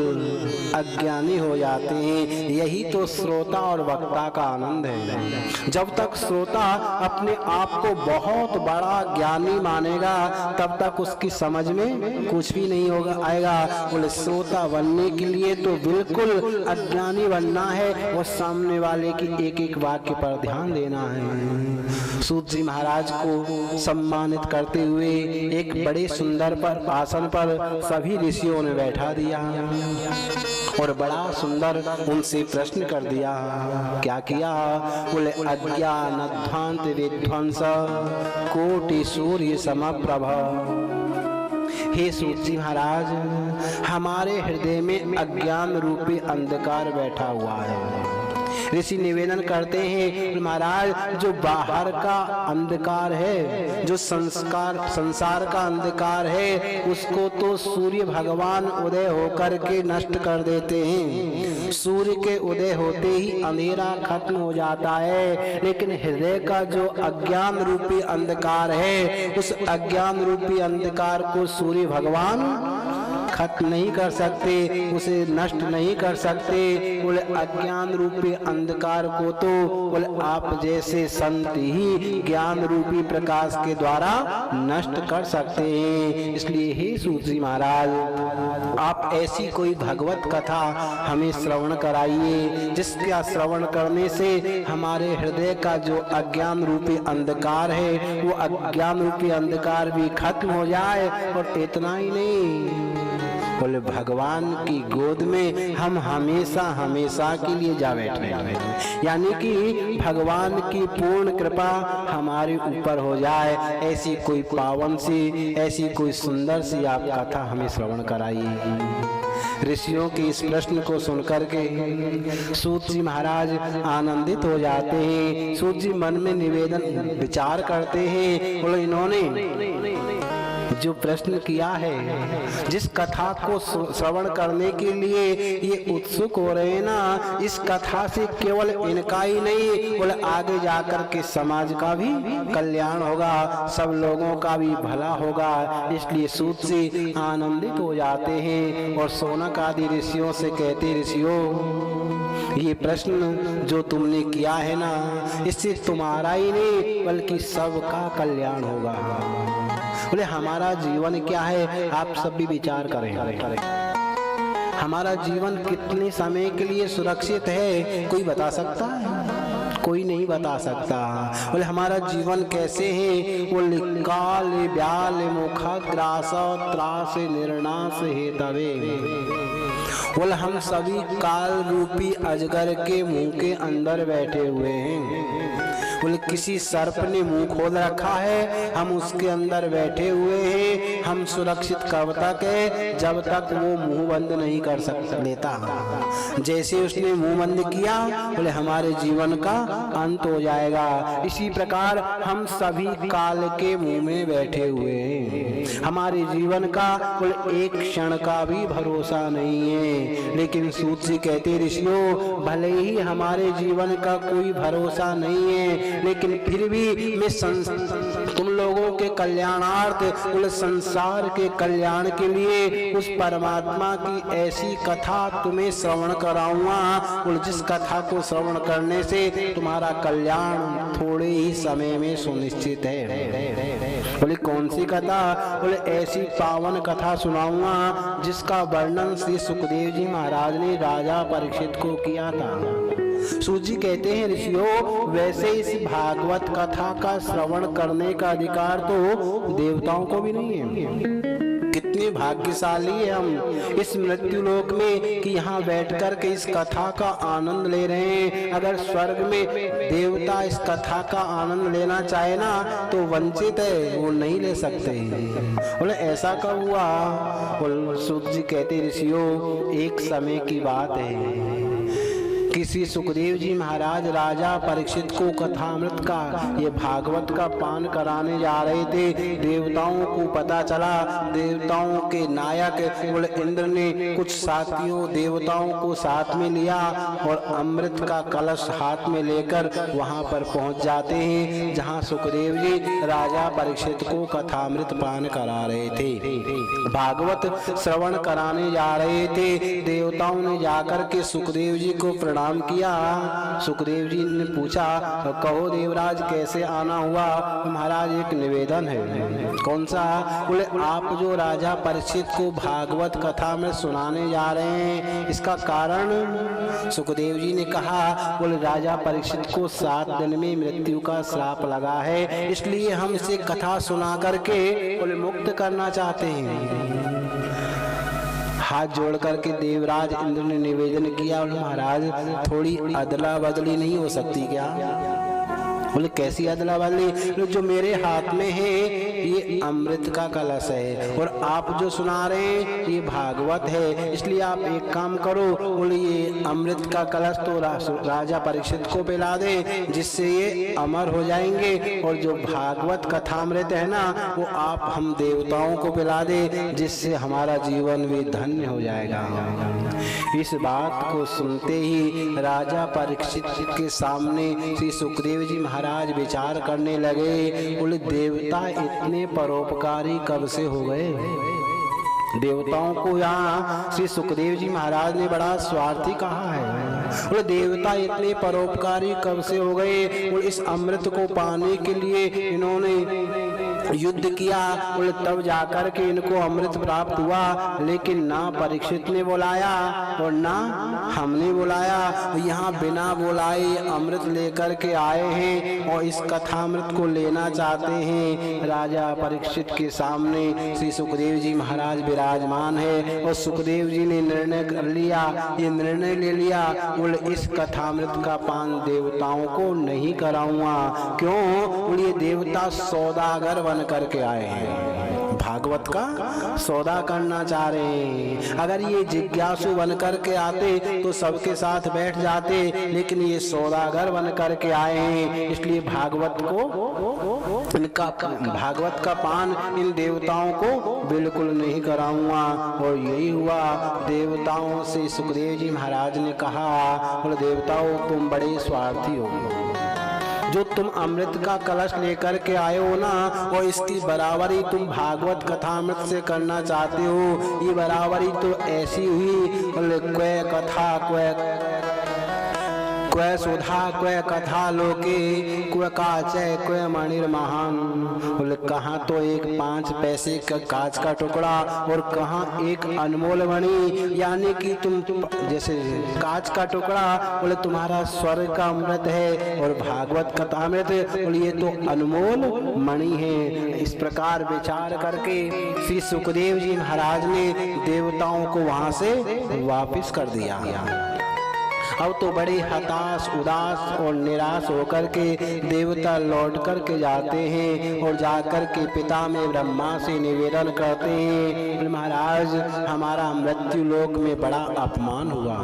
अज्ञानी हो जाते हैं। यही तो श्रोता और वक्ता का आनंद है। जब तक श्रोता अपने आप को बहुत बड़ा ज्ञानी मानेगा, तब तक उसकी समझ में कुछ भी नहीं होगा आएगा। बोले श्रोता बनने के लिए तो बिल्कुल अज्ञानी बनना है, वो सामने वाले की एक एक वाक्य पर ध्यान देना है। सूत जी महाराज को सम्मानित करते हुए एक बड़े सुंदर पर आसन पर सभी ऋषियों ने बैठा दिया और बड़ा सुंदर उनसे प्रश्न कर दिया। क्या किया? बोले अज्ञान अध्वांत विध्वंस कोटि सूर्य समप्रभ। हे सूत जी महाराज, हमारे हृदय में अज्ञान रूपी अंधकार बैठा हुआ है। ऋषि निवेदन करते हैं महाराज, जो बाहर का अंधकार है, जो संसार का अंधकार है, उसको तो सूर्य भगवान उदय होकर के नष्ट कर देते हैं। सूर्य के उदय होते ही अंधेरा खत्म हो जाता है, लेकिन हृदय का जो अज्ञान रूपी अंधकार है, उस अज्ञान रूपी अंधकार को सूर्य भगवान खत्म नहीं कर सकते, उसे नष्ट नहीं कर सकते। बोले अज्ञान रूपी अंधकार को तो बोले आप जैसे संत ही ज्ञान रूपी प्रकाश के द्वारा नष्ट कर सकते हैं। इसलिए हे सूत जी महाराज, आप ऐसी कोई भगवत कथा हमें श्रवण कराइए, जिसका श्रवण करने से हमारे हृदय का जो अज्ञान रूपी अंधकार है, वो अज्ञान रूपी अंधकार भी खत्म हो जाए। और इतना ही नहीं, बोले भगवान की गोद में हम हमेशा हमेशा के लिए जा बैठे, यानी कि भगवान की पूर्ण कृपा हमारे ऊपर हो जाए। ऐसी कोई पावन सी, ऐसी कोई सुंदर सी आप कथा हमें श्रवण कराइए। ऋषियों के इस प्रश्न को सुनकर के सूत जी महाराज आनंदित हो जाते हैं। सूत जी मन में निवेदन विचार करते हैं, बोले इन्होंने जो प्रश्न किया है, जिस कथा को श्रवण करने के लिए ये उत्सुक हो रहे हैं ना, इस कथा से केवल इनका ही नहीं, बोले आगे जाकर के समाज का भी कल्याण होगा, सब लोगों का भी भला होगा। इसलिए सूत से आनंदित हो जाते हैं और शौनक आदि ऋषियों से कहते, ऋषियों ये प्रश्न जो तुमने किया है ना, इससे तुम्हारा ही नहीं बल्कि सबका कल्याण होगा। बोले हमारा जीवन क्या है, आप सब भी विचार करें। हमारा जीवन कितने समय के लिए सुरक्षित है, कोई बता सकता है? कोई नहीं बता सकता। बोले हमारा जीवन कैसे है? बोले काल ब्याल मुखा ग्रास त्रास निर्णास है तवे। बोले हम सभी काल रूपी अजगर के मुंह के अंदर बैठे हुए हैं। बोले किसी सर्प ने मुंह खोल रखा है, हम उसके अंदर बैठे हुए हैं। हम सुरक्षित कब तक है? जब तक वो मुंह बंद नहीं कर लेता। जैसे उसने मुंह बंद किया, बोले हमारे जीवन का अंत हो जाएगा। इसी प्रकार हम सभी काल के मुंह में बैठे हुए हैं। हमारे जीवन का बोले एक क्षण का भी भरोसा नहीं है। लेकिन सूत जी कहते ऋषियों, भले ही हमारे जीवन का कोई भरोसा नहीं है, लेकिन फिर भी मैं तुम लोगों के कल्याणार्थ, बोले संसार के कल्याण के लिए उस परमात्मा की ऐसी कथा तुम्हें श्रवण कराऊंगा, बोले जिस कथा को श्रवण करने से तुम्हारा कल्याण थोड़े ही समय में सुनिश्चित है। बोले कौन सी कथा? बोले ऐसी पावन कथा सुनाऊंगा जिसका वर्णन श्री सुखदेव जी महाराज ने राजा परीक्षित को किया था। सूत जी कहते हैं ऋषियों, वैसे इस भागवत कथा का श्रवण करने का अधिकार तो देवताओं को भी नहीं है। कितने भाग्यशाली है हम इस मृत्यु लोक में कि यहाँ बैठकर के इस कथा का आनंद ले रहे हैं। अगर स्वर्ग में देवता इस कथा का आनंद लेना चाहे ना तो वंचित है, वो नहीं ले सकते। बोले ऐसा कब हुआ? बोले सूत जी कहते ऋषियों, एक समय की बात है। किसी सुखदेव जी महाराज राजा परीक्षित को कथामृत का, ये भागवत का पान कराने जा रहे थे। देवताओं को पता चला, देवताओं के नायक बोले इंद्र ने कुछ साथियों देवताओं को साथ में लिया और अमृत का कलश हाथ में लेकर वहां पर पहुंच जाते हैं जहां सुखदेव जी राजा परीक्षित को कथामृत पान करा रहे थे, भागवत श्रवण कराने जा रहे थे। देवताओं ने जाकर के सुखदेव जी को प्रणाम किया। सुखदेव जी ने पूछा, कहो देवराज कैसे आना हुआ? महाराज एक निवेदन है। कौन सा? बोले आप जो राजा परीक्षित को भागवत कथा में सुनाने जा रहे हैं, इसका कारण? सुखदेव जी ने कहा, बोले राजा परीक्षित को 7 दिन में मृत्यु का श्राप लगा है, इसलिए हम इसे कथा सुना करके बोले मुक्त करना चाहते हैं। हाथ जोड़ करके देवराज इंद्र ने निवेदन किया, महाराज थोड़ी अदला बदली नहीं हो सकती क्या? बोले कैसी अदला बदली? जो मेरे हाथ में है ये अमृत का कलश है और आप जो सुना रहे हैं ये भागवत है, इसलिए आप एक काम करो, बोले ये अमृत का कलश तो राजा परीक्षित को पिला दे, जिससे ये अमर हो जाएंगे, और जो भागवत कथामृत है ना वो आप हम देवताओं को पिला दे, जिससे हमारा जीवन भी धन्य हो जाएगा। इस बात को सुनते ही राजा परीक्षित के सामने श्री सुखदेव जी महाराज विचार करने लगे। बोले देवता इतने परोपकारी कब से हो गए? देवताओं को यहाँ श्री सुखदेव जी महाराज ने बड़ा स्वार्थी कहा है। बोले देवता इतने परोपकारी कब से हो गए? और इस अमृत को पाने के लिए इन्होंने युद्ध किया, बोले तब जाकर के इनको अमृत प्राप्त हुआ, लेकिन ना परीक्षित ने बुलाया और ना हमने बुलाया। यहाँ बिना बुलाए अमृत लेकर के आए हैं और इस कथामृत को लेना चाहते हैं। राजा परीक्षित के सामने श्री सुखदेव जी महाराज विराजमान है और सुखदेव जी ने निर्णय कर लिया, ये निर्णय ले लिया, बोले इस कथामृत का पान देवताओं को नहीं कराऊंगा। क्यों? बोले देवता सौदागर बन करके आए हैं, भागवत का सौदा करना चाह रहे हैं। अगर ये जिज्ञासु बन करके आते तो सबके साथ बैठ जाते, लेकिन ये सौदागर बन करके आए हैं, इसलिए भागवत का पान इन देवताओं को बिल्कुल नहीं कराऊंगा। और यही हुआ। देवताओं से सुखदेव जी महाराज ने कहा, बोले देवताओं तुम बड़े स्वार्थी हो, जो तुम अमृत का कलश लेकर के आए हो ना, और इसकी बराबरी तुम भागवत कथामृत से करना चाहते हो। ये बराबरी तो ऐसी हुई, क्वे कथा क्व सुधा क्व कथा लोके क्व काचय क्व मणिर महान। बोले कहाँ तो एक 5 पैसे का कांच का टुकड़ा और कहाँ एक अनमोल मणि, यानी कि तुम जैसे कांच का टुकड़ा बोले तुम्हारा स्वर्ग का अमृत है और भागवत कथा अमृत बोले ये तो अनमोल मणि है। इस प्रकार विचार करके श्री सुखदेव जी महाराज ने देवताओं को वहां से वापस कर दिया। अब तो बड़े हताश उदास और निराश होकर के देवता लौट कर के जाते हैं और जाकर के पिता में ब्रह्मा से निवेदन करते हैं, महाराज हमारा मृत्यु लोक में बड़ा अपमान हुआ।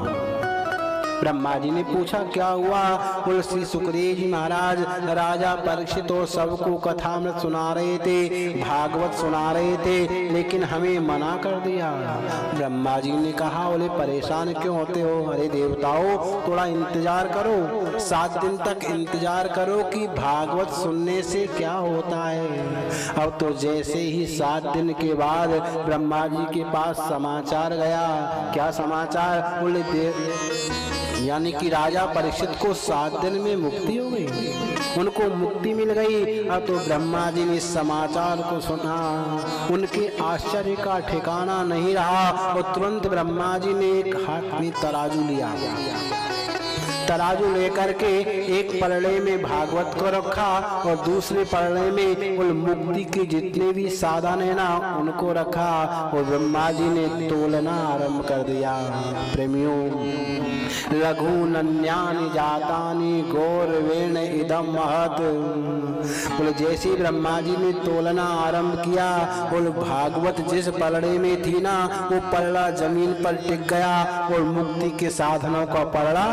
ब्रह्मा जी ने पूछा क्या हुआ? बोले श्री सुखदेव जी महाराज राजा परीक्षित और सबको कथामृत सुना रहे थे, भागवत सुना रहे थे, लेकिन हमें मना कर दिया। ब्रह्मा जी ने कहा बोले परेशान क्यों होते हो? अरे देवताओं थोड़ा इंतजार करो, 7 दिन तक इंतजार करो कि भागवत सुनने से क्या होता है। अब तो जैसे ही 7 दिन के बाद ब्रह्मा जी के पास समाचार गया। क्या समाचार? बोले यानी कि राजा परीक्षित को 7 दिन में मुक्ति हो गई, उनको मुक्ति मिल गई। अब तो ब्रह्मा जी ने इस समाचार को सुना, उनके आश्चर्य का ठिकाना नहीं रहा और तुरंत ब्रह्मा जी ने एक हाथ में तराजू लिया। तराजू लेकर के एक पलड़े में भागवत को रखा और दूसरे पलड़े में उन मुक्ति के जितने भी साधन है ना उनको रखा और ब्रह्मा जी ने तोलना आरंभ कर दिया। प्रेमियों लघु नन्यानि जातानि गौरवेण इदम महत। बोले जैसे ब्रह्मा जी ने तोलना आरंभ किया बोले भागवत जिस पलड़े में थी ना वो पलड़ा जमीन पर टिक गया और मुक्ति के साधनों का पलड़ा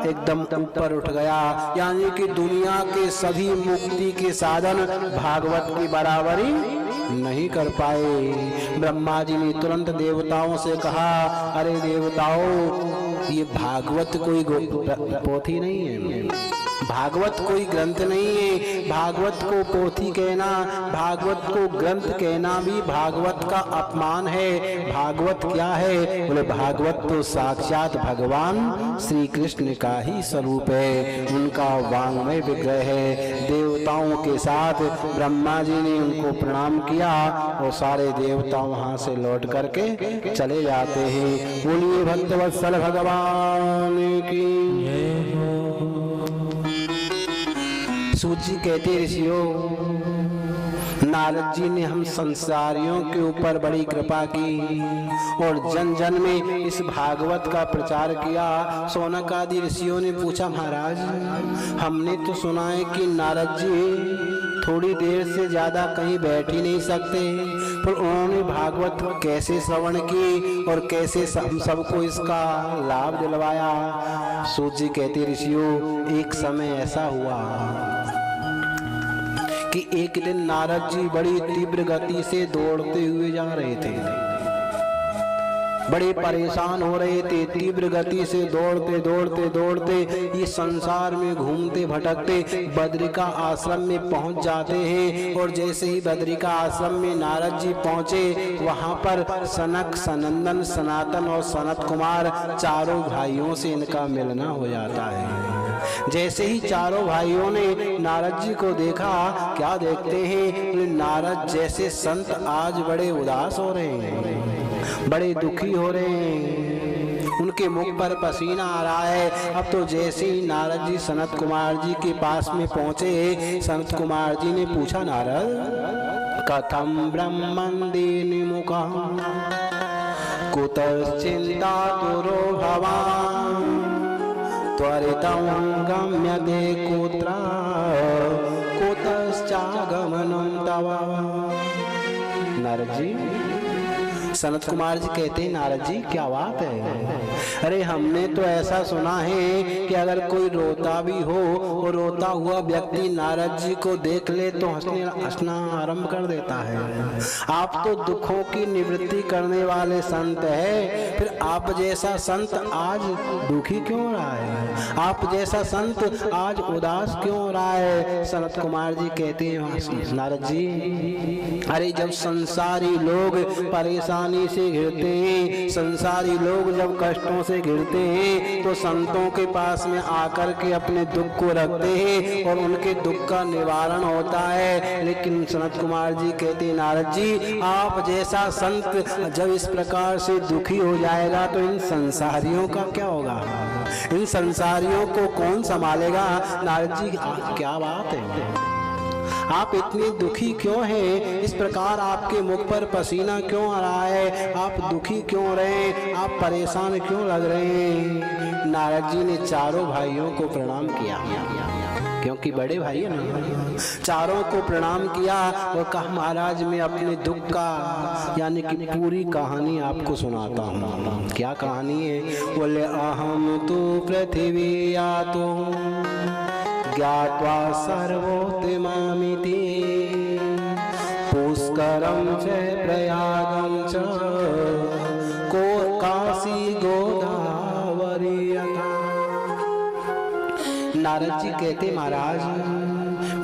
एकदम ऊपर उठ गया। यानी कि दुनिया के सभी मुक्ति के साधन भागवत की बराबरी नहीं कर पाए। ब्रह्मा जी ने तुरंत देवताओं से कहा अरे देवताओं ये भागवत कोई पोथी नहीं है, भागवत कोई ग्रंथ नहीं है। भागवत को पोथी कहना, भागवत को ग्रंथ कहना भी भागवत का अपमान है। भागवत क्या है? बोले भागवत तो साक्षात भगवान श्री कृष्ण का ही स्वरूप है, उनका वांग्मय विग्रह है। देवताओं के साथ ब्रह्मा जी ने उनको प्रणाम किया और सारे देवता वहां से लौट करके चले जाते हैं। बोलिए भक्तवत्सल भगवान की। सूत जी कहते ऋषियों नारद जी ने हम संसारियों के ऊपर बड़ी कृपा की और जन जन में इस भागवत का प्रचार किया। शौनक आदि ऋषियों ने पूछा महाराज हमने तो सुना है कि नारद जी थोड़ी देर से ज्यादा कहीं बैठ ही नहीं सकते, पर उन्होंने भागवत कैसे श्रवण की और कैसे हम सबको इसका लाभ दिलवाया। सूत जी कहते ऋषियों एक समय ऐसा हुआ कि एक दिन नारद जी बड़ी तीव्र गति से दौड़ते हुए जा रहे थे, बड़े परेशान हो रहे थे। तीव्र गति से दौड़ते दौड़ते दौड़ते ये संसार में घूमते भटकते बद्रिका आश्रम में पहुंच जाते हैं और जैसे ही बद्रिका आश्रम में नारद जी पहुंचे वहां पर सनक सनंदन सनातन और सनत कुमार चारों भाइयों से इनका मिलना हो जाता है। जैसे ही चारों भाइयों ने नारद जी को देखा क्या देखते हैं नारद जैसे संत आज बड़े उदास हो रहे हैं, बड़े दुखी हो रहे हैं, उनके मुख पर पसीना आ रहा है। अब तो जैसे ही नारद जी सनत कुमार जी के पास में पहुंचे सनत कुमार जी ने पूछा नारद कथम ब्रह्मंदीनि मुखं कुतश्चिंता तुरो भवान् त्वरितं गम्यते कुत्र कुतश्चागमनं तव। नारद जी सनत कुमार जी कहते हैं नारद जी क्या बात है? अरे हमने तो ऐसा सुना है कि अगर कोई रोता भी हो और रोता हुआ व्यक्ति नारद जी को देख ले तो हंसना आरंभ कर देता है। आप तो दुखों की निवृत्ति करने वाले संत है, फिर आप जैसा संत आज दुखी क्यों हो रहा है? आप जैसा संत आज उदास क्यों हो रहा है? सनत कुमार जी कहते हैं नारद जी अरे जब संसारी लोग परेशान परेशानी से घिरते हैं, संसारी लोग जब कष्टों से घिरते हैं तो संतों के पास में आकर के अपने दुख को रखते हैं और उनके दुख का निवारण होता है। लेकिन सनत कुमार जी कहते हैं, नारद जी आप जैसा संत जब इस प्रकार से दुखी हो जाएगा तो इन संसारियों का क्या होगा, इन संसारियों को कौन संभालेगा। नारद जी क्या बात है, आप इतने दुखी क्यों हैं, इस प्रकार आपके मुख पर पसीना क्यों आ रहा है, आप दुखी क्यों रहे, आप परेशान क्यों लग रहे हैं। नारद जी ने चारों भाइयों को प्रणाम किया, क्योंकि बड़े भाई है ना, चारों को प्रणाम किया और कहा महाराज मैं अपने दुख का यानी कि पूरी कहानी आपको सुनाता हूँ। क्या कहानी है, बोले अहम तो पृथ्वी आतो ज्ञात्वा सर्वोत्तमामिति पुष्करम च प्रयागम च को काशी गोदावरी यथा। नारद जी कहते महाराज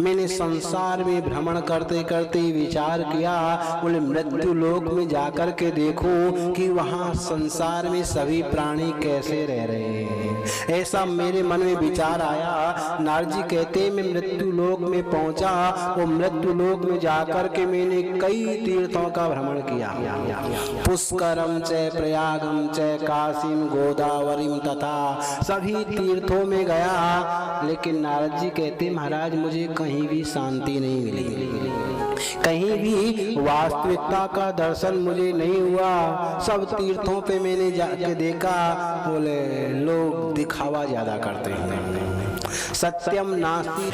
मैंने संसार में भ्रमण करते करते विचार किया, बोले मृत्यु लोक में जाकर के देखूं कि वहां संसार में सभी प्राणी कैसे रह रहे हैं, ऐसा मेरे मन में विचार आया। नारद जी कहते मैं मृत्यु लोक में पहुंचा और मृत्यु लोक में जाकर के मैंने कई तीर्थों का भ्रमण किया, पुष्करम च प्रयागम च काशीम गोदावरीम तथा सभी तीर्थों में गया। लेकिन नारद जी कहते महाराज मुझे कहीं भी शांति नहीं मिली, कहीं भी वास्तविकता का दर्शन मुझे नहीं हुआ। सब तीर्थों पे मैंने जाके देखा, बोले लोग दिखावा ज्यादा करते हैं, सत्यम नास्ति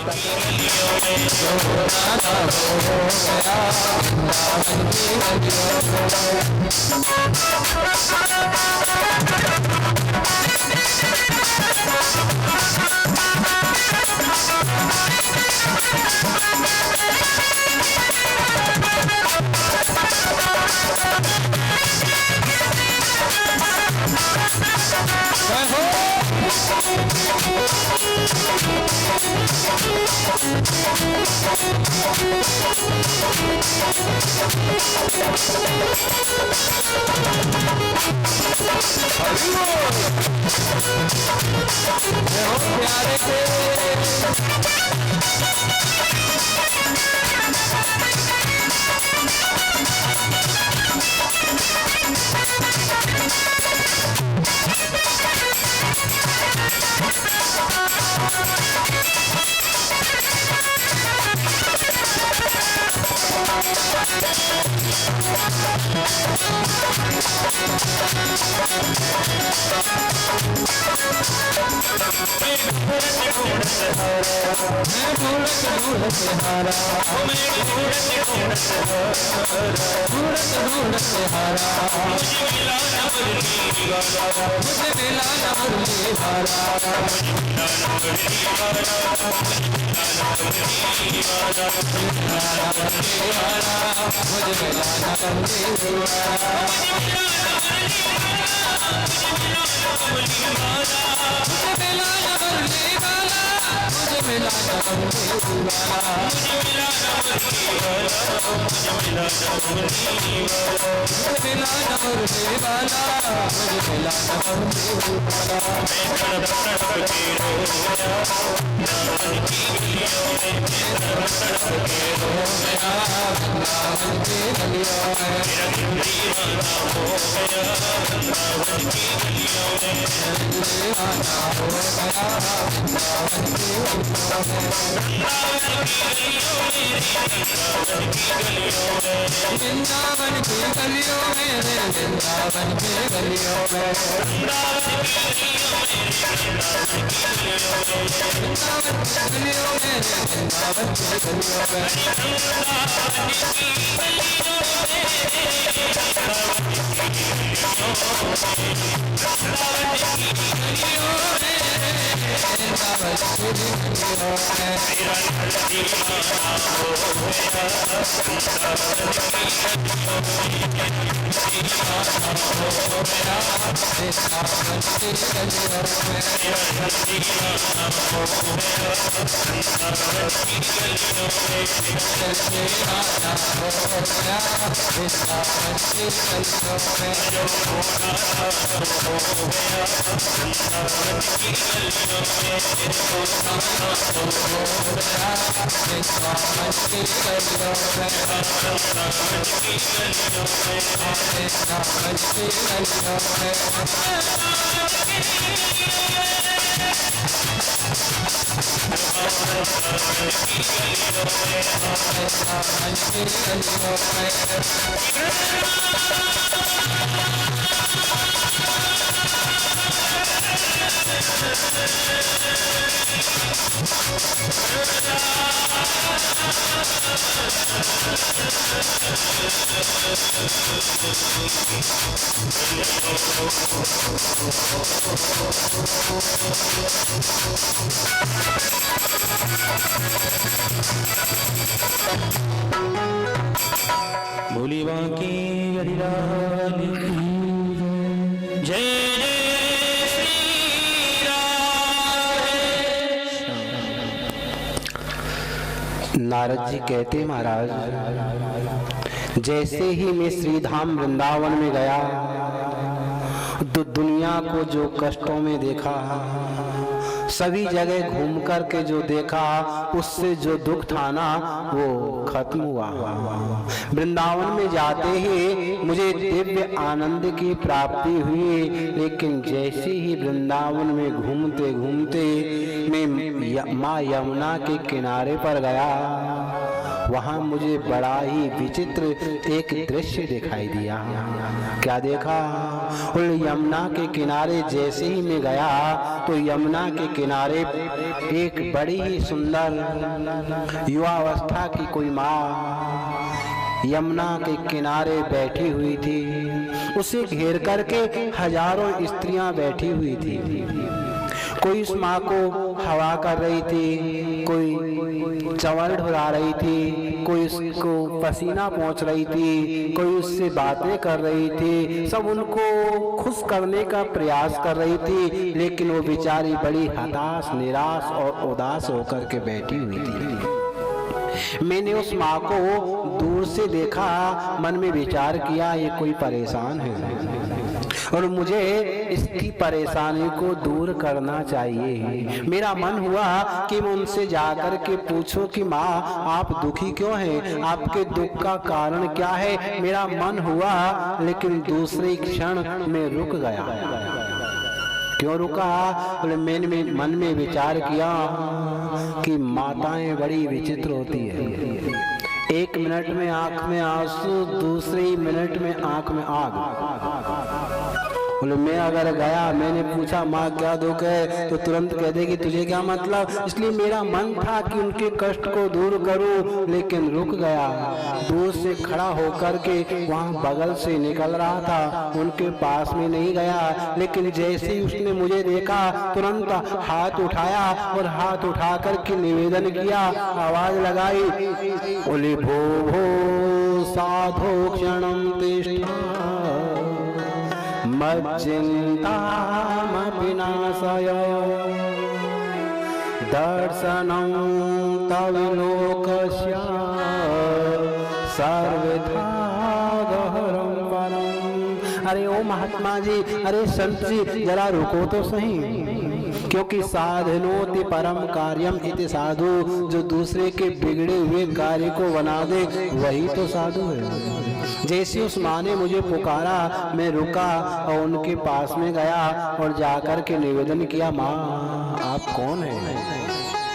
वृंदावन की गलियों में, वृंदावन की गलियों में, वृंदावन की गलियों में, वृंदावन की गलियों में, वृंदावन की गलियों में, वृंदावन की गलियों में, भोली बांकी हरिलाल की जय जय श्री राधे। नारद जी कहते महाराज, जैसे ही मैं श्रीधाम वृंदावन में गया तो दुनिया को जो कष्टों में देखा, सभी जगह घूम कर के जो देखा, उससे जो दुख था ना वो खत्म हुआ। वृंदावन में जाते ही मुझे दिव्य आनंद की प्राप्ति हुई, लेकिन जैसे ही वृंदावन में घूमते घूमते मैं माँ यमुना के किनारे पर गया, वहां मुझे बड़ा ही विचित्र एक दृश्य दिखाई दिया। क्या देखा? यमुना के किनारे जैसे ही मैं गया तो यमुना के किनारे एक बड़ी ही सुंदर युवावस्था की कोई माँ यमुना के किनारे बैठी हुई थी। उसे घेर करके हजारों स्त्रियां बैठी हुई थी। कोई उस माँ को हवा कर रही थी, कोई चवल ढुला रही थी, कोई उसको पसीना पहुँच रही थी, कोई उससे बातें कर रही थी, सब उनको खुश करने का प्रयास कर रही थी, लेकिन वो बेचारी बड़ी हताश, निराश और उदास होकर के बैठी हुई थी। मैंने उस माँ को दूर से देखा, मन में विचार किया ये कोई परेशान है और मुझे इसकी परेशानी को दूर करना चाहिए। मेरा मन हुआ कि मैं उनसे जाकर के पूछूं कि माँ आप दुखी क्यों हैं, आपके दुख का कारण क्या है। मेरा मन हुआ, लेकिन दूसरे क्षण में रुक गया। क्यों रुका? मैंने मन में विचार किया कि माताएं बड़ी विचित्र होती है। एक मिनट में आंख में आंसू, दूसरी मिनट में आंख में आग। मैं अगर गया, मैंने पूछा माँ क्या दुख है, तो तुरंत कह देगी तुझे क्या मतलब। इसलिए मेरा मन था कि उनके कष्ट को दूर करूं, लेकिन रुक गया। दूर से खड़ा होकर के वहां बगल से निकल रहा था, उनके पास में नहीं गया। लेकिन जैसे ही उसने मुझे देखा, तुरंत हाथ उठाया और हाथ उठा करके निवेदन किया, आवाज लगाई, बोले भो भो साधो क्षणम तिष्ठा मच्चिंतामपि नाशय दर्शनं तव लोकस्य सर्वथा गहरं परम्। अरे ओ महात्मा जी, अरे संत जी, जरा रुको तो सही, क्योंकि साधनोति परम कार्यम इति साधु। जो दूसरे के बिगड़े हुए कार्य को बना दे वही तो साधु है। जैसे उस माँ ने मुझे पुकारा, मैं रुका और उनके पास में गया और जाकर के निवेदन किया, माँ आप कौन हैं,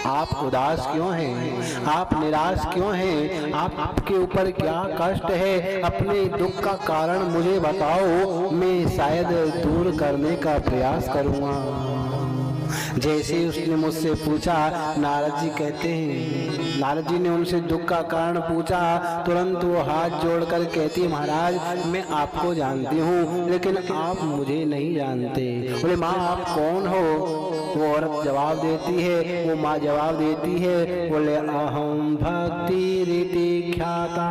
आप उदास क्यों हैं, आप निराश क्यों हैं, आपके ऊपर क्या कष्ट है, अपने दुख का कारण मुझे बताओ, मैं शायद दूर करने का प्रयास करूँगा। जैसे उसने मुझसे पूछा, नारद जी कहते हैं, नारद जी ने उनसे दुख का कारण पूछा, तुरंत वो हाथ जोड़कर कहती, महाराज मैं आपको जानती हूँ लेकिन आप मुझे नहीं जानते। बोले माँ आप कौन हो? वो औरत जवाब देती है, वो माँ जवाब देती है, बोले अहम भक्ति रीति ख्याता।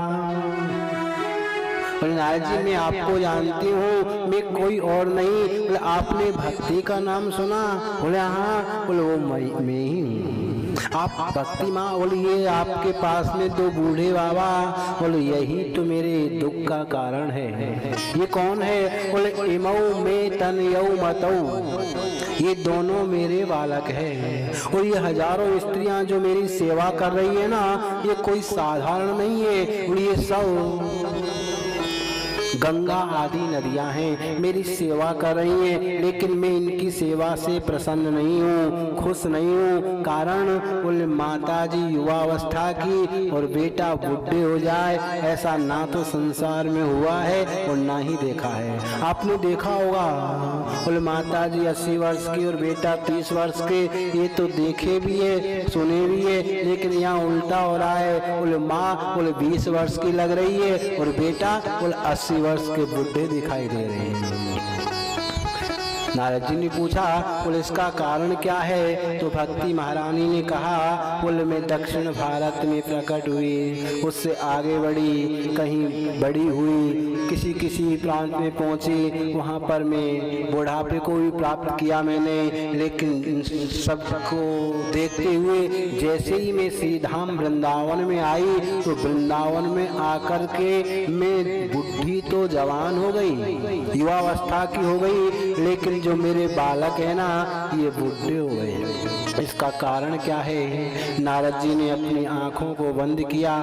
बोले नारद जी मैं आपको जानती हूँ, मैं कोई और नहीं। बोले आपने भक्ति का नाम सुना? बोले हाँ। बोले वो मैं ही हूँ। आप भक्ति माँ? बोले ये आपके पास में दो बूढ़े बाबा। बोले यही तो मेरे दुख का कारण है। ये कौन है? बोले इमऊ में तनयऊ मतऊ, ये दोनों मेरे बालक हैं। और ये हजारों स्त्रियां जो मेरी सेवा कर रही है ना, ये कोई साधारण नहीं है। और ये सब गंगा आदि नदियां हैं, मेरी सेवा कर रही हैं, लेकिन मैं इनकी सेवा से प्रसन्न नहीं हूँ, खुश नहीं हूँ। कारण बोले माता जी युवावस्था की और बेटा बुढ़े हो जाए, ऐसा ना तो संसार में हुआ है और ना ही देखा है। आपने देखा होगा, बोले माता जी 80 वर्ष की और बेटा 30 वर्ष के, ये तो देखे भी है सुने भी है, लेकिन यहाँ उल्टा हो रहा है। बोले माँ बोले 20 वर्ष की लग रही है और बेटा बोले 80 वर्ष के बुढ़े दिखाई दे रहे हैं। नारद जी ने पूछा, बोले इसका कारण क्या है? तो भक्ति महारानी ने कहा, बोले मैं दक्षिण भारत में प्रकट हुई, उससे आगे बढ़ी, कहीं बड़ी हुई, किसी किसी प्रांत में पहुंची, वहां पर मैं बुढ़ापे को भी प्राप्त किया मैंने। लेकिन सबको देखते हुए जैसे ही मैं श्रीधाम वृंदावन में आई, तो वृंदावन में आकर के मैं बुढ़ी तो जवान हो गई, युवावस्था की हो गई, लेकिन जो मेरे बालक है ना, ये बूढ़े हो गए। इसका कारण क्या है? नारद जी ने अपनी आंखों को बंद किया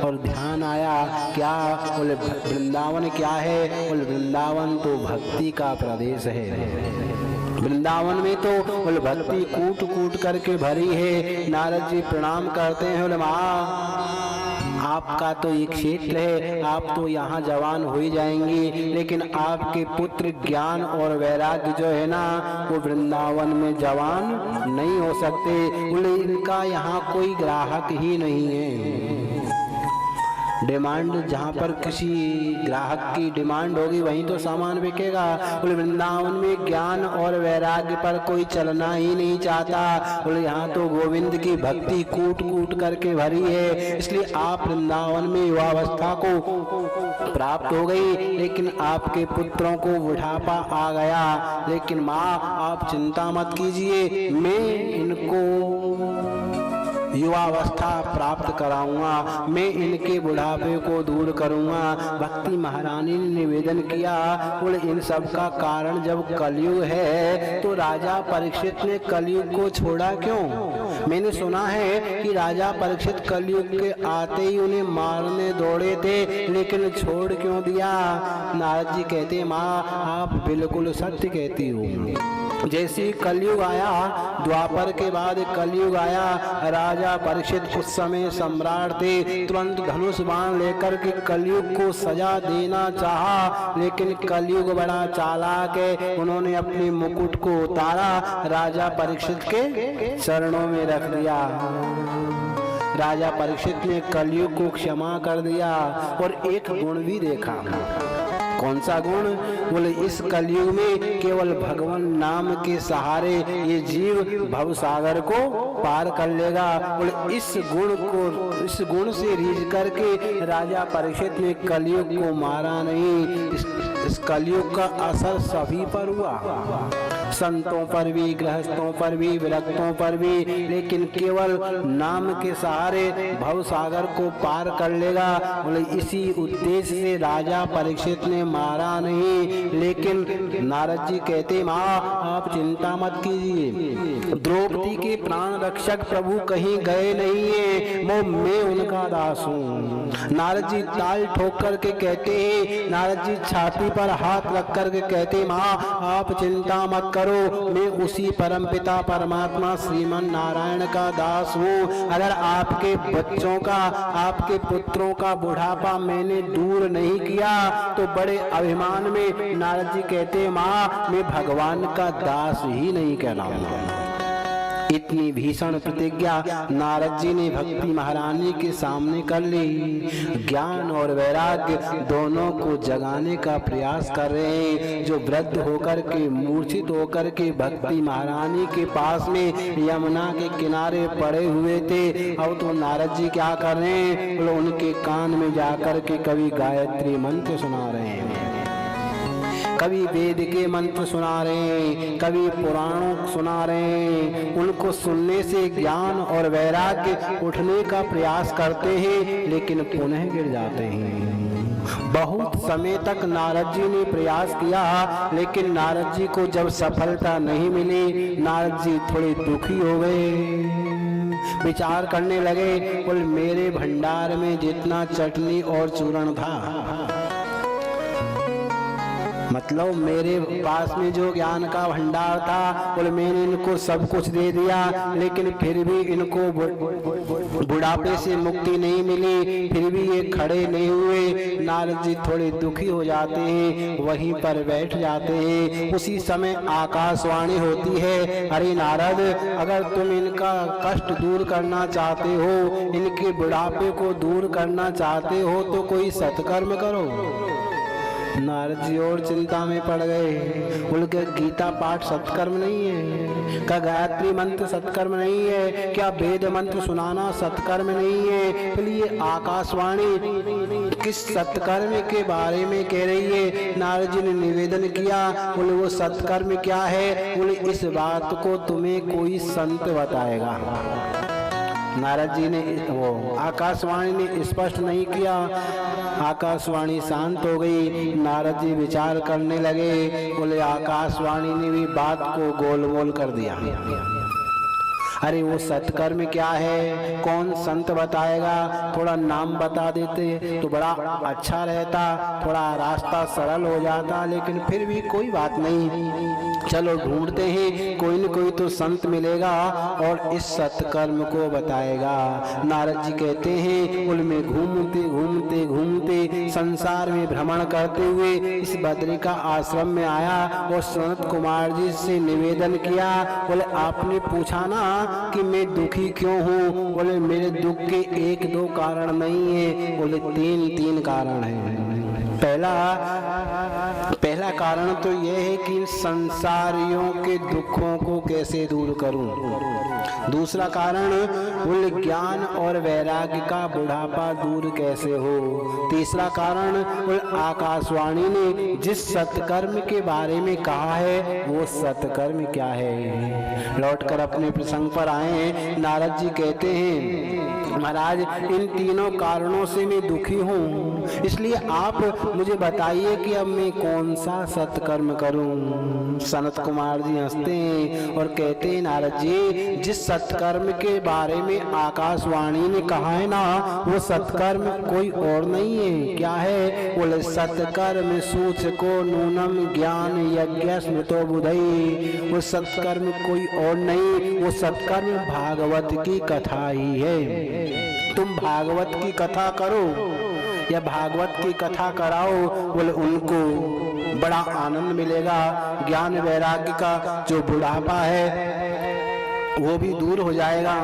और ध्यान आया, क्या? बोले वृंदावन क्या है? बोले वृंदावन तो भक्ति का प्रदेश है। वृंदावन में तो बोले भक्ति कूट कूट करके भरी है। नारद जी प्रणाम करते हैं, बोले माँ आपका तो एक क्षेत्र है, आप तो यहाँ जवान हो ही जाएंगी, लेकिन आपके पुत्र ज्ञान और वैराग्य जो है ना, वो वृंदावन में जवान नहीं हो सकते। बोले इनका यहाँ कोई ग्राहक ही नहीं है। डिमांड जहाँ पर किसी ग्राहक की डिमांड होगी वहीं तो सामान बिकेगा। बोले वृंदावन में ज्ञान और वैराग्य पर कोई चलना ही नहीं चाहता। बोले यहाँ तो गोविंद की भक्ति कूट कूट करके भरी है, इसलिए आप वृंदावन में युवावस्था को प्राप्त हो गई, लेकिन आपके पुत्रों को बुढ़ापा आ गया। लेकिन माँ आप चिंता मत कीजिए, मैं इनको युवावस्था प्राप्त कराऊंगा, मैं इनके बुढ़ापे को दूर करूंगा। भक्ति महारानी ने निवेदन किया, बोले इन सब का कारण जब कलयुग है तो राजा परीक्षित ने कलयुग को छोड़ा क्यों? मैंने सुना है कि राजा परीक्षित कलयुग के आते ही उन्हें मारने दौड़े थे, लेकिन छोड़ क्यों दिया? नारद जी कहते, माँ आप बिल्कुल सत्य कहती हो। जैसे कलयुग आया, द्वापर के बाद कलयुग आया, राजा परीक्षित उस समय सम्राट थे, तुरंत धनुष बाण लेकर के कलयुग को सजा देना चाहा, लेकिन कलयुग बड़ा चालाक है, उन्होंने अपने मुकुट को उतारा, राजा परीक्षित के चरणों में रख दिया। राजा परीक्षित ने कलयुग को क्षमा कर दिया और एक गुण भी देखा। कौन सा गुण? बोले इस कलयुग में केवल भगवान नाम के सहारे ये जीव भवसागर को पार कर लेगा। बोले इस गुण से रीझ करके राजा परीक्षित ने कलयुग को मारा नहीं। इस कलयुग का असर सभी पर हुआ, संतों पर भी, गृहस्थों पर भी, विरक्तों पर भी, लेकिन केवल नाम के सहारे भव सागर को पार कर लेगा। बोले इसी उद्देश्य से राजा परीक्षित ने मारा नहीं। लेकिन नारद जी कहते, माँ आप चिंता मत कीजिए, द्रौपदी के प्राण रक्षक प्रभु कहीं गए नहीं है, मैं उनका दास हूँ। नारद जी ताल ठोक करके कहते हैं, नारद जी छाती पर हाथ रख करके कहते, माँ आप चिंता मत करो, मैं उसी परमपिता परमात्मा श्रीमन नारायण का दास हूँ। अगर आपके बच्चों का, आपके पुत्रों का बुढ़ापा मैंने दूर नहीं किया तो बड़े अभिमान में नारद जी कहते, माँ मैं भगवान का दास ही नहीं कहलाऊंगा। इतनी भीषण प्रतिज्ञा नारद जी ने भक्ति महारानी के सामने कर ली। ज्ञान और वैराग्य दोनों को जगाने का प्रयास कर रहे हैं। जो वृद्ध होकर के मूर्छित होकर के भक्ति महारानी के पास में यमुना के किनारे पड़े हुए थे, अब तो नारद जी क्या कर रहे हैं, बोले उनके कान में जाकर के कभी गायत्री मंत्र सुना रहे हैं, कभी वेद के मंत्र सुना रहे हैं, कभी पुराणों सुना रहे हैं। उनको सुनने से ज्ञान और वैराग्य उठने का प्रयास करते हैं, लेकिन पुनः गिर जाते हैं। बहुत समय तक नारद जी ने प्रयास किया, लेकिन नारद जी को जब सफलता नहीं मिली, नारद जी थोड़े दुखी हो गए। विचार करने लगे, बोल मेरे भंडार में जितना चटनी और चूरण था, मतलब मेरे पास में जो ज्ञान का भंडार था, बोले मैंने इनको सब कुछ दे दिया, लेकिन फिर भी इनको बुढ़ापे से मुक्ति नहीं मिली, फिर भी ये खड़े नहीं हुए। नारद जी थोड़े दुखी हो जाते हैं, वहीं पर बैठ जाते हैं। उसी समय आकाशवाणी होती है, अरे नारद, अगर तुम इनका कष्ट दूर करना चाहते हो, इनके बुढ़ापे को दूर करना चाहते हो, तो कोई सत्कर्म करो। नारद जी और चिंता में पड़ गए। बोले गीता पाठ सत्कर्म नहीं है, क्या गायत्री मंत्र सत्कर्म नहीं है, क्या वेद मंत्र सुनाना सत्कर्म नहीं है, फिर ये आकाशवाणी किस सत्कर्म के बारे में कह रही है। नारद जी ने निवेदन किया, बोले वो सत्कर्म क्या है, बोले इस बात को तुम्हें कोई संत बताएगा। नारद जी ने वो आकाशवाणी ने स्पष्ट नहीं किया। आकाशवाणी शांत हो गई। नारद जी विचार करने लगे, बोले आकाशवाणी ने भी बात को गोल मोल कर दिया। अरे वो सत्कर्म क्या है, कौन संत बताएगा, थोड़ा नाम बता देते तो बड़ा अच्छा रहता, थोड़ा रास्ता सरल हो जाता, लेकिन फिर भी कोई बात नहीं, चलो ढूंढते हैं, कोई न कोई तो संत मिलेगा और इस सत्कर्म को बताएगा। नारद जी कहते हैं, उनमें घूमते घूमते घूमते संसार में भ्रमण करते हुए इस बद्रिका आश्रम में आया और सनत कुमार जी से निवेदन किया। बोले आपने पूछा ना कि मैं दुखी क्यों हूँ, बोले मेरे दुख के एक दो कारण नहीं है, बोले तीन कारण है। पहला कारण तो यह है कि संसारियों के दुखों को कैसे दूर करूं। दूसरा कारण बोले ज्ञान और वैराग्य का बुढ़ापा दूर कैसे हो। तीसरा कारण बोले आकाशवाणी ने जिस सत्कर्म के बारे में कहा है वो सत्कर्म क्या है। लौटकर अपने प्रसंग पर आए। नारद जी कहते हैं, महाराज इन तीनों कारणों से मैं दुखी हूँ, इसलिए आप मुझे बताइए कि अब मैं कौन सा सत्कर्म करूं। सनत कुमार जी हंसते हैं और कहते हैं, नारद जी जिस सत्कर्म के बारे में आकाशवाणी ने कहा है ना, वो सत्कर्म कोई और नहीं है। क्या है, बोले सत्कर्म सूचको नूनम ज्ञान यज्ञ स्मृतो बुधई। वो सत्कर्म कोई और नहीं, वो सत्कर्म भागवत की कथा ही है। तुम भागवत की कथा करो या भागवत की कथा कराओ, बोले उनको बड़ा आनंद मिलेगा। ज्ञान वैराग्य का जो बुढ़ापा है वो भी दूर हो जाएगा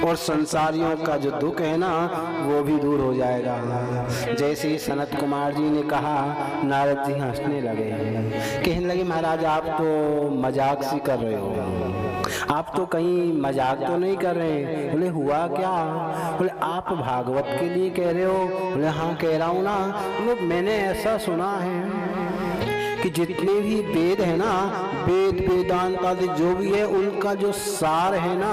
और संसारियों का जो दुख है ना वो भी दूर हो जाएगा। जैसे ही सनत कुमार जी ने कहा, नारद जी हंसने लगे, कहने लगे महाराज आप तो मजाक सी कर रहे हो, आप तो कहीं मजाक तो नहीं कर रहे हैं। बोले हुआ क्या, बोले आप भागवत के लिए कह रहे हो। बोले हाँ कह रहा हूँ ना। बोले मैंने ऐसा सुना है कि जितने भी वेद है ना, वेद वेदांत आदि जो भी है उनका जो सार है ना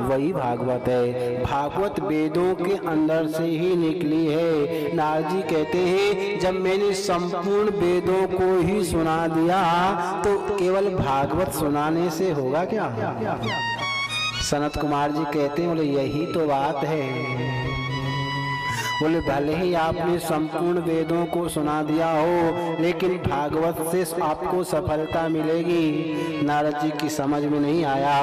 वही भागवत है। भागवत वेदों के अंदर से ही निकली है। नारद जी कहते हैं जब मैंने संपूर्ण वेदों को ही सुना दिया तो केवल भागवत सुनाने से होगा क्या। सनत कुमार जी कहते हैं, बोले यही तो बात है। बोले भले ही आपने संपूर्ण वेदों को सुना दिया हो, लेकिन भागवत से आपको सफलता मिलेगी। नारद जी की समझ में नहीं आया।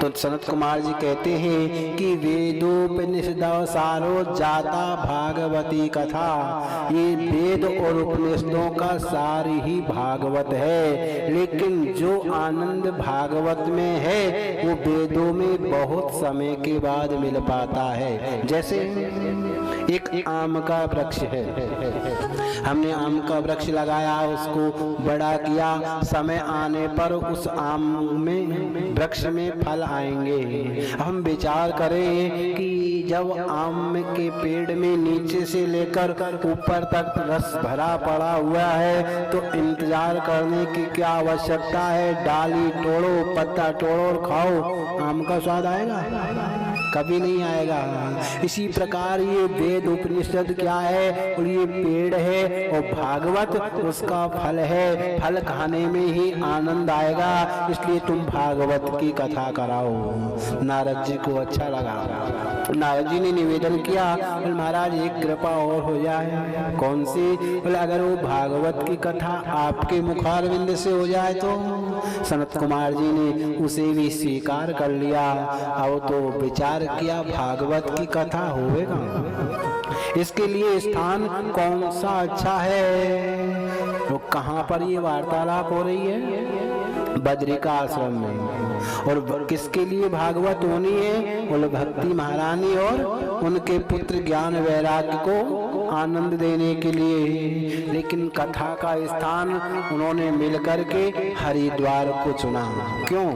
तो सनत कुमार जी कहते हैं कि वेदोपनिषदों सारो जाता भागवती कथा, ये वेद और उपनिषदों का सार ही भागवत है। लेकिन जो आनंद भागवत में है वो वेदों में बहुत समय के बाद मिल पाता है। जैसे एक आम का वृक्ष है, हमने आम का वृक्ष लगाया, उसको बड़ा किया, समय आने पर उस आम में वृक्ष में फल आएंगे। हम विचार करें कि जब आम के पेड़ में नीचे से लेकर ऊपर तक रस भरा पड़ा हुआ है तो इंतजार करने की क्या आवश्यकता है। डाली तोड़ो, पत्ता तोड़ो और खाओ, आम का स्वाद आएगा? कभी नहीं आएगा। इसी प्रकार ये वेद उपनिषद क्या है, और ये पेड़ है, और भागवत उसका फल है। फल खाने में ही आनंद आएगा, इसलिए तुम भागवत की कथा कराओ। नारद जी को अच्छा लगा। नारद जी ने निवेदन किया, बोले महाराज एक कृपा और हो जाए। कौन सी? बोले अगर वो भागवत की कथा आपके मुखारविंद से हो जाए तो। सनत कुमार जी ने उसे भी स्वीकार कर लिया। अब तो विचार किया भागवत की कथा होवेगा, इसके लिए स्थान कौन सा अच्छा है। तो कहाँ पर ये वार्तालाप हो रही है? बद्रिका आश्रम में। और किसके लिए भागवत होनी है? बोले भक्ति महारानी और उनके पुत्र ज्ञान वैराग्य को आनंद देने के लिए। लेकिन कथा का स्थान उन्होंने मिलकर के हरिद्वार को चुना। क्यों?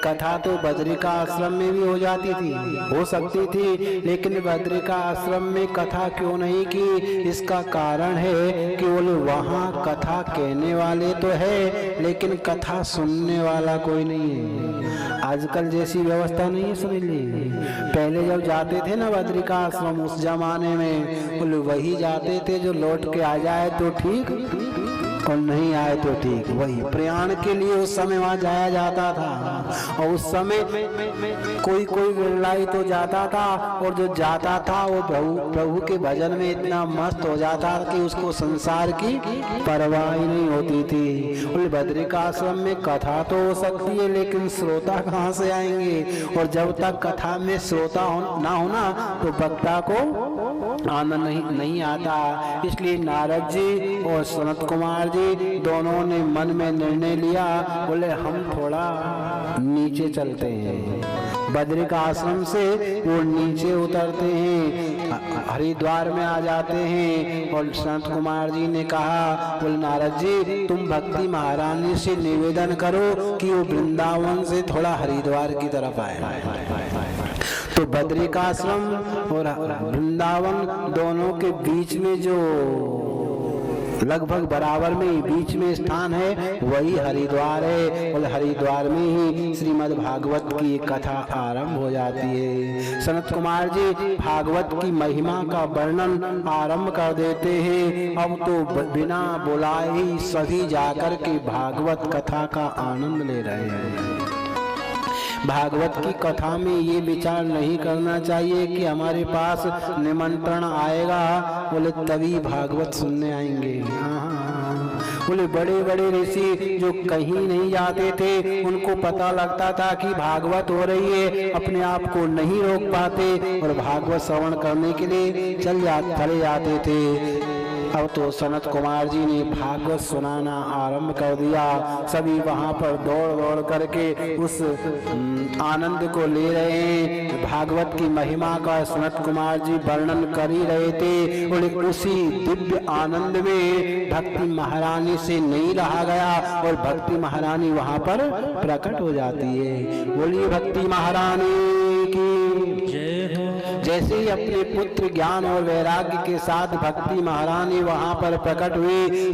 कथा तो बद्रिका आश्रम में भी हो जाती थी, हो सकती थी, लेकिन बद्रिका आश्रम में कथा क्यों नहीं की? इसका कारण है कि वो वहाँ कथा कहने वाले तो है, लेकिन कथा सुनने वाला कोई नहीं है। आजकल जैसी व्यवस्था नहीं है, समझ ली। पहले जब जाते थे ना बद्रिका आश्रम, उस जमाने में वही जाते थे जो लौट के आ जाए तो ठीक, और नहीं आए तो ठीक। वही प्रयाण के लिए उस समय वहां जाया जाता था, और उस समय कोई कोई विरलाई तो जाता था, और जो जाता था वो प्रभु के भजन में इतना मस्त हो जाता कि उसको संसार की परवाह ही नहीं होती थी। और बद्रिका आश्रम में कथा तो हो सकती है, लेकिन श्रोता कहाँ से आएंगे? और जब तक कथा में श्रोता ना होना तो वक्ता को आनंद नहीं आता। इसलिए नारद जी और सनत कुमार जी दोनों ने मन में निर्णय लिया, बोले हम थोड़ा नीचे चलते हैं। बद्रिका आश्रम से वो नीचे उतरते हैं, हरिद्वार में आ जाते हैं। और सनत कुमार जी ने कहा, बोले नारद जी तुम भक्ति महारानी से निवेदन करो कि वो वृंदावन से थोड़ा हरिद्वार की तरफ आए। तो बद्रिका आश्रम और वृंदावन दोनों के बीच में जो लगभग बराबर में बीच में स्थान है वही हरिद्वार है। और हरिद्वार में ही श्रीमद् भागवत की कथा आरंभ हो जाती है। सनत कुमार जी भागवत की महिमा का वर्णन आरंभ कर देते हैं। अब तो बिना बुलाए ही सभी जाकर के भागवत कथा का आनंद ले रहे हैं। भागवत की कथा में ये विचार नहीं करना चाहिए कि हमारे पास निमंत्रण आएगा, बोले तभी भागवत सुनने आएंगे। बोले बड़े बड़े ऋषि जो कहीं नहीं जाते थे, उनको पता लगता था कि भागवत हो रही है, अपने आप को नहीं रोक पाते और भागवत श्रवण करने के लिए चले जाते थे। अब तो सनत कुमार जी ने भागवत सुनाना आरंभ कर दिया। सभी वहां पर दौड़ दौड़ करके उस आनंद को ले रहे हैं। भागवत की महिमा का सनत कुमार जी वर्णन कर ही रहे थे। और उसी दिव्य आनंद में भक्ति महारानी से नहीं रहा गया और भक्ति महारानी वहां पर प्रकट हो जाती है। बोलिए भक्ति महारानी की जय हो। जैसे ही अपने पुत्र ज्ञान और वैराग्य के साथ भक्ति महारानी वहां पर प्रकट हुई,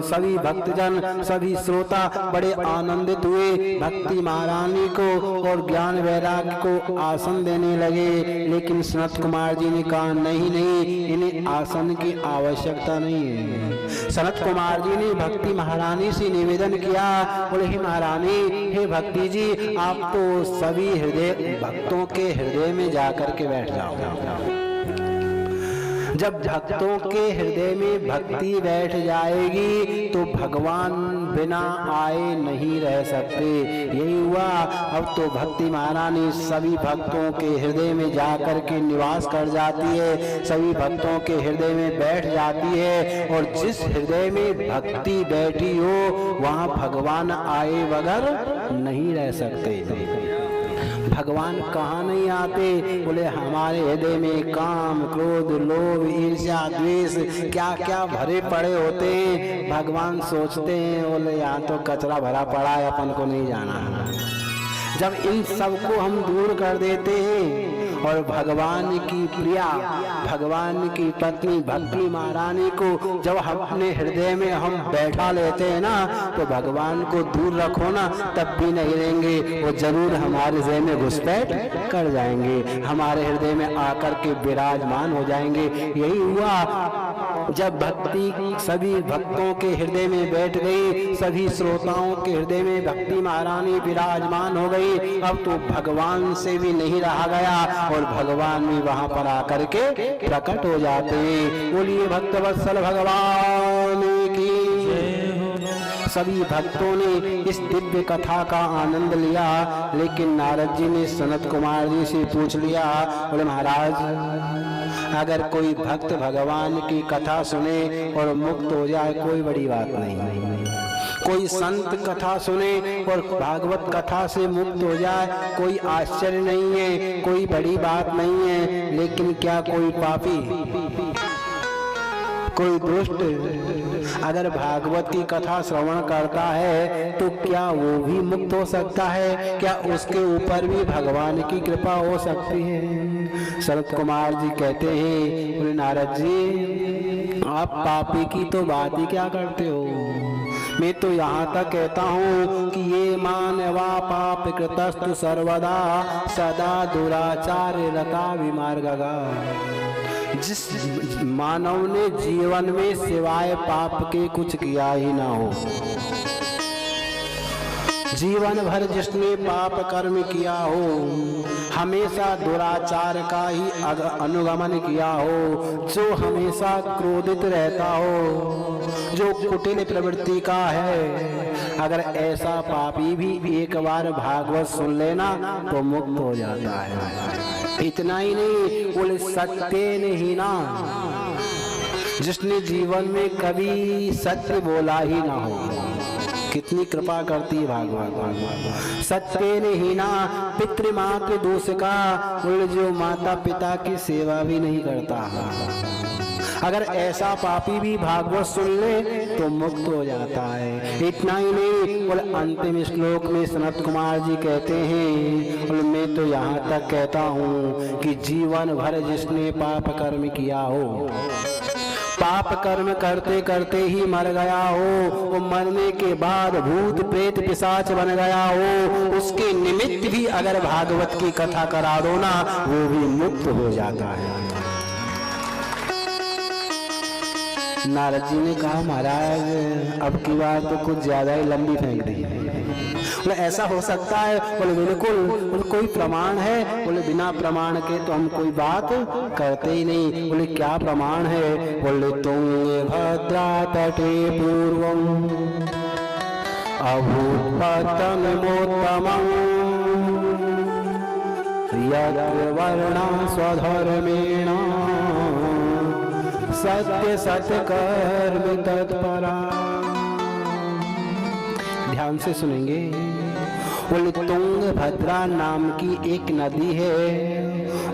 सभी भक्तजन सभी श्रोता बड़े आनंदित हुए। भक्ति महारानी को और ज्ञान वैराग्य को आसन देने लगे। लेकिन सनत कुमार जी ने कहा नहीं नहीं, इन्हें आसन की आवश्यकता नहीं है। सनत कुमार जी ने भक्ति महारानी से निवेदन किया, बोले हे महारानी, हे भक्ति जी, आप तो सभी हृदय भक्तों के हृदय में जाकर जाके बैठ जाओ। जब भक्तों के हृदय में भक्ति बैठ जाएगी तो भगवान बिना आए नहीं रह सकते। यही हुआ, अब तो भक्ति महारानी सभी भक्तों के हृदय में जाकर के निवास कर जाती है, सभी भक्तों के हृदय में बैठ जाती है। और जिस हृदय में भक्ति बैठी हो वहाँ भगवान आए बगैर नहीं रह सकते। भगवान कहाँ नहीं आते? बोले हमारे हृदय में काम, क्रोध, लोभ, ईर्ष्या, द्वेष क्या क्या भरे पड़े होते हैं। भगवान सोचते हैं बोले यहाँ तो कचरा भरा पड़ा है, अपन को नहीं जाना। जब इन सब को हम दूर कर देते हैं और भगवान की प्रिया, भगवान की पत्नी भक्ति महारानी को जब हम अपने हृदय में हम बैठा लेते हैं ना, तो भगवान को दूर रखो ना तब भी नहीं रहेंगे, वो जरूर हमारे हृदय में घुसपैठ कर जाएंगे, हमारे हृदय में आकर के विराजमान हो जाएंगे। यही हुआ, जब भक्ति सभी भक्तों के हृदय में बैठ गई, सभी श्रोताओं के हृदय में भक्ति महारानी विराजमान हो गई। अब तो भगवान से भी नहीं रहा गया और भगवान भी वहां पर आकर के प्रकट हो जाते हैं। बोलिए भक्तवत्सल भगवान की। सभी भक्तों ने इस दिव्य कथा का आनंद लिया, लेकिन नारद जी ने सनत कुमार जी से पूछ लिया, बोले महाराज अगर कोई भक्त भगवान की कथा सुने और मुक्त हो जाए कोई बड़ी बात नहीं, कोई संत कथा सुने और भागवत कथा से मुक्त हो जाए कोई आश्चर्य नहीं है, कोई बड़ी बात नहीं है। लेकिन क्या कोई पापी, कोई दुष्ट अगर भागवत की कथा श्रवण करता है तो क्या वो भी मुक्त हो सकता है? क्या उसके ऊपर भी भगवान की कृपा हो सकती है? सनत कुमार जी कहते हैं, बोले नारद जी आप पापी की तो बात ही क्या करते हो, मैं तो यहाँ तक कहता हूँ कि ये मानवा पाप कृतस्तु सर्वदा सदा दुराचार्य रता विमार्गगा। जिस मानव ने जीवन में सिवाय पाप के कुछ किया ही ना हो, जीवन भर जिसने पाप कर्म किया हो, हमेशा दुराचार का ही अनुगमन किया हो, जो हमेशा क्रोधित रहता हो, जो कुटिल प्रवृत्ति का है, अगर ऐसा पापी भी एक बार भागवत सुन लेना तो मुक्त हो जाता है। इतना ही नहीं, बोले सत्य नहीं ना, जिसने जीवन में कभी सत्य बोला ही ना हो, कितनी कृपा करती है भागवत। सत्य नहीं ना पितृमातृ दोष का, बोले जो माता पिता की सेवा भी नहीं करता, अगर ऐसा पापी भी भागवत सुन ले तो मुक्त हो जाता है। इतना ही नहीं, बोले अंतिम श्लोक में सनत कुमार जी कहते हैं, बोले मैं तो यहाँ तक कहता हूँ कि जीवन भर जिसने पाप कर्म किया हो, पाप कर्म करते करते ही मर गया हो, वो मरने के बाद भूत प्रेत पिशाच बन गया हो, उसके निमित्त भी अगर भागवत की कथा करा दो ना वो भी मुक्त हो जाता है। नारद जी ने कहा महाराज अब की बार तो कुछ ज्यादा ही लंबी फेंक दी है। बोले ऐसा हो सकता है? बोले बिल्कुल। बोले कोई प्रमाण है? बोले बिना प्रमाण के तो हम कोई बात करते ही नहीं। बोले क्या प्रमाण है? बोले तुंगभद्रा तटे पूर्वम अभूतपतनमोत्तमं यत्र वर्णा स्वधर्मेण सत्य सत्कर्म तत्परा। ध्यान से सुनेंगे। बोले तुंगभद्रा नाम की एक नदी है,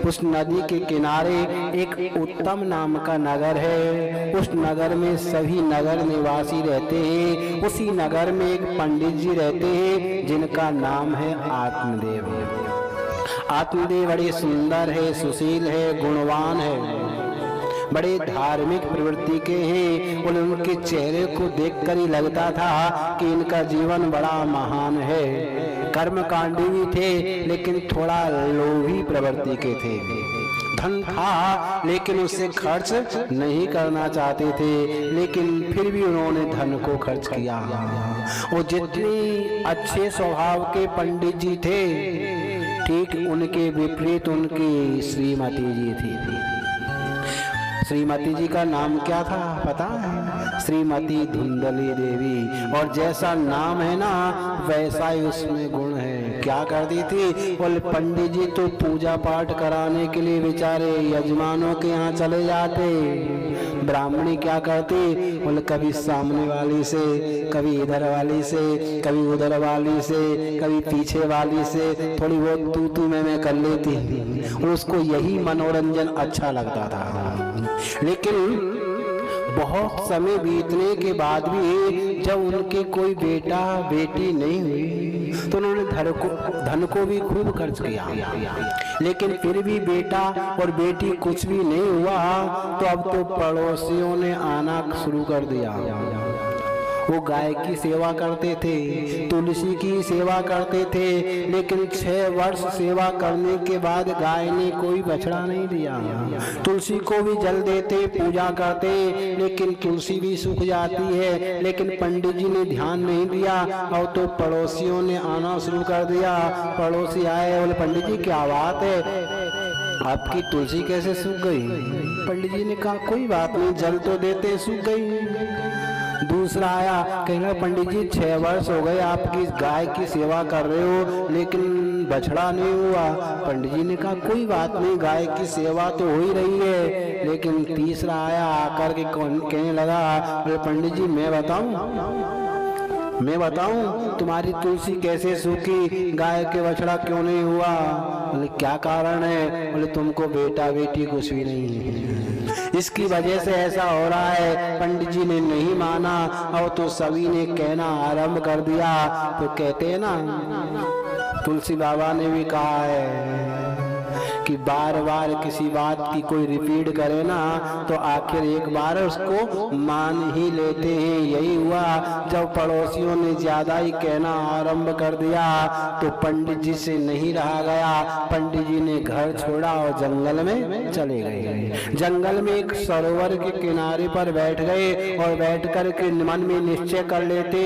उस नदी के किनारे एक उत्तम नाम का नगर है, उस नगर में सभी नगर निवासी रहते हैं। उसी नगर में एक पंडित जी रहते हैं जिनका नाम है आत्मदेव। आत्मदेव बड़े सुंदर है, सुशील है, गुणवान है, बड़े धार्मिक प्रवृत्ति के हैं। बोले उनके चेहरे को देखकर ही लगता था कि इनका जीवन बड़ा महान है। कर्मकांडी भी थे लेकिन थोड़ा लोभी प्रवृत्ति के थे। धन था लेकिन उसे खर्च नहीं करना चाहते थे, लेकिन फिर भी उन्होंने धन को खर्च किया। वो जितने अच्छे स्वभाव के पंडित जी थे ठीक उनके विपरीत उनकी श्रीमती जी थी। श्रीमती जी का नाम क्या था पता है? श्रीमती धुंधली देवी। और जैसा नाम है ना वैसा ही उसमें गुण है। क्या करती थी? बोले पंडित जी तो पूजा पाठ कराने के लिए बेचारे यजमानों के यहाँ चले जाते, ब्राह्मणी क्या करती? बोले कभी सामने वाली से, कभी इधर वाली से, कभी उधर वाली से, कभी पीछे वाली से थोड़ी बहुत तू मैं कर लेती और उसको यही मनोरंजन अच्छा लगता था। लेकिन बहुत समय बीतने के बाद भी जब उनके कोई बेटा बेटी नहीं हुई तो उन्होंने धन को भी खूब खर्च किया, लेकिन फिर भी बेटा और बेटी कुछ भी नहीं हुआ। तो अब तो पड़ोसियों ने आना शुरू कर दिया। वो गाय की सेवा करते थे, तुलसी की सेवा करते थे, लेकिन 6 वर्ष सेवा करने के बाद गाय ने कोई बछड़ा नहीं दिया। तुलसी को भी जल देते, पूजा करते, लेकिन तुलसी भी सूख जाती है। लेकिन पंडित जी ने ध्यान नहीं दिया और तो पड़ोसियों ने आना शुरू कर दिया। पड़ोसी आए, बोले पंडित जी क्या बात है, आपकी तुलसी कैसे सूख गई? पंडित जी ने कहा कोई बात नहीं, जल तो देते, सूख गई। दूसरा आया, कहना पंडित जी 6 वर्ष हो गए आपकी गाय की सेवा कर रहे हो लेकिन बछड़ा नहीं हुआ। पंडित जी ने कहा कोई बात नहीं, गाय की सेवा तो हो ही रही है। लेकिन तीसरा आया, आकर के कहने लगा, बोले पंडित जी मैं बताऊं तुम्हारी तुलसी कैसे सूखी, गाय के बछड़ा क्यों नहीं हुआ? बोले क्या कारण है? बोले तुमको बेटा बेटी कुछ भी नहीं है, इसकी वजह से ऐसा हो रहा है। पंडित जी ने नहीं माना और तो सभी ने कहना आरंभ कर दिया। तो कहते हैं ना, तुलसी बाबा ने भी कहा है कि बार बार किसी बात की कोई रिपीट करे ना तो आखिर एक बार उसको मान ही लेते हैं। यही हुआ, जब पड़ोसियों ने ज्यादा ही कहना आरंभ कर दिया तो पंडित जी से नहीं रहा गया। पंडित जी ने घर छोड़ा और जंगल में चले गए। जंगल में एक सरोवर के किनारे पर बैठ गए और बैठ कर के मन में निश्चय कर लेते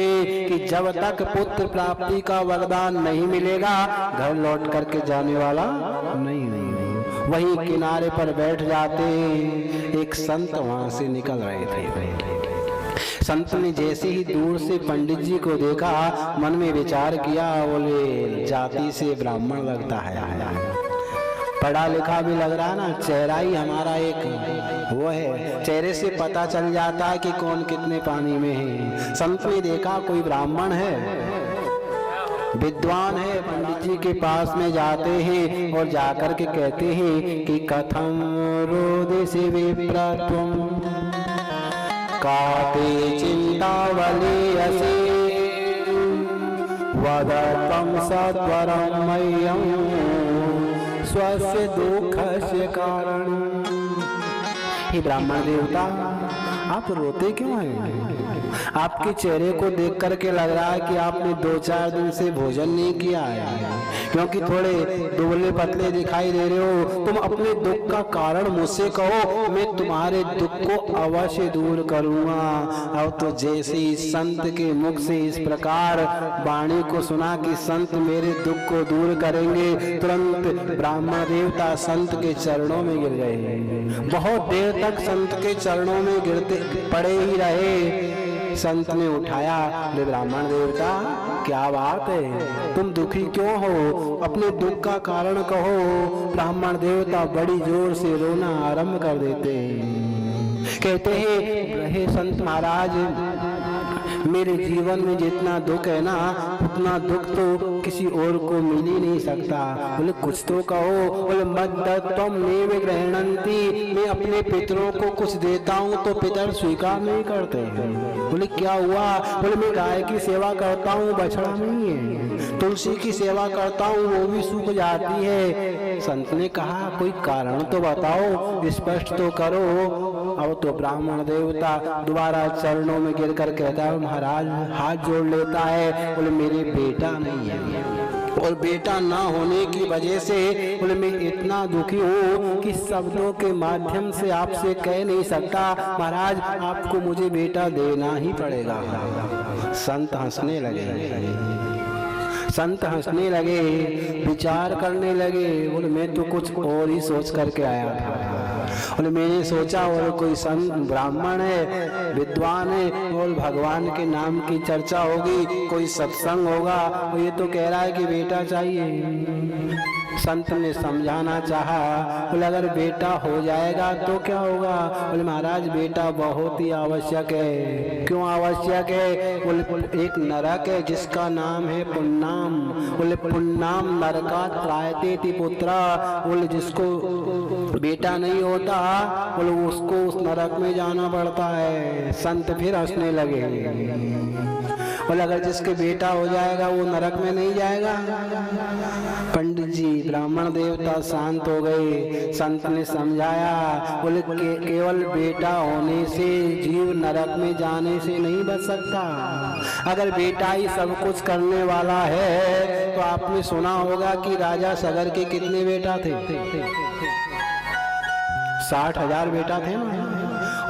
कि जब तक पुत्र प्राप्ति का वरदान नहीं मिलेगा घर लौट करके जाने वाला नहीं। वहीं किनारे पर बैठ जाते, एक संत वहां से निकल रहे थे। संत ने जैसे ही दूर से पंडित जी को देखा मन में विचार किया, बोले जाति से ब्राह्मण लगता है, पढ़ा लिखा भी लग रहा ना, चेहरा ही हमारा एक वो है, चेहरे से पता चल जाता है कि कौन कितने पानी में है। संत ने देखा कोई ब्राह्मण है, विद्वान है। पंडित जी के पास में जाते हैं और जाकर के कहते हैं कि कथम रोदिसी विप्रत्वम काते चिंतावलीयसे वदत्वं सत्वरं मह्यं स्वस्य दुःखस्य कारणं। हे ब्राह्मण देवता, आप रोते क्यों हैं? आपके चेहरे को देख करके लग रहा है कि आपने 2-4 दिन से भोजन नहीं किया है, क्योंकि थोड़े दुबले पतले दिखाई दे रहे हो। तुम अपने दुख का कारण मुझसे कहो, मैं तुम्हारे दुख को अवश्य दूर करूंगा। अब तो जैसे ही संत के मुख से इस प्रकार वाणी को सुना कि संत मेरे दुख को दूर करेंगे, तुरंत ब्राह्मण देवता संत के चरणों में गिर गए। बहुत देर तक संत के चरणों में गिरते पड़े ही रहे। संत ने उठाया, ले ब्राह्मण देवता क्या बात है, तुम दुखी क्यों हो? अपने दुख का कारण कहो। ब्राह्मण देवता बड़ी जोर से रोना आरंभ कर देते हैं। कहते हैं, हे संत महाराज, मेरे जीवन में जितना दुख है ना उतना दुख तो किसी और को मिल ही नहीं सकता। बोले कुछ तो कहो। बोले मद्दत्वं नैव गृह्णन्ति, मैं अपने पितरों को कुछ देता हूँ तो पितर स्वीकार नहीं करते। बोले क्या हुआ? बोले मैं गाय की सेवा करता हूँ, बछड़ा नहीं है, तुलसी की सेवा करता हूँ, वो भी सूख जाती है। संत ने कहा कोई कारण तो बताओ, स्पष्ट तो करो। अब तो ब्राह्मण देवता दोबारा चरणों में गिर कर कहता है, महाराज हाथ जोड़ लेता है। बोले मेरे बेटा नहीं है और बेटा ना होने की वजह से बोले मैं इतना दुखी हूँ कि शब्दों के माध्यम से आपसे कह नहीं सकता। महाराज आपको मुझे बेटा देना ही पड़ेगा। संत हंसने लगे। संत हंसने लगे, विचार करने लगे। बोले मैं तो कुछ और ही सोच करके आया था। बोले मैंने सोचा और कोई संत ब्राह्मण है, विद्वान है, और भगवान के नाम की चर्चा होगी, कोई सत्संग होगा, और ये तो कह रहा है कि बेटा चाहिए। संत ने समझाना चाहा। बोले अगर बेटा हो जाएगा तो क्या होगा? बोले महाराज बेटा बहुत ही आवश्यक है। क्यों आवश्यक है? बोले एक नरक है जिसका नाम है पुन्नाम। बोले पुन्नाम नरकात् त्रायते पुत्रा। बोले जिसको बेटा नहीं होता, बोले उसको उस नरक में जाना पड़ता है। संत फिर हंसने लगे। बोले अगर जिसके बेटा हो जाएगा वो नरक में नहीं जाएगा? पंडित जी ब्राह्मण देवता शांत हो गए। संत ने समझाया। बोले केवल बेटा होने से जीव नरक में जाने से नहीं बच सकता। अगर बेटा ही सब कुछ करने वाला है तो आपने सुना होगा कि राजा सगर के कितने बेटा थे? 60,000 बेटा थे ना।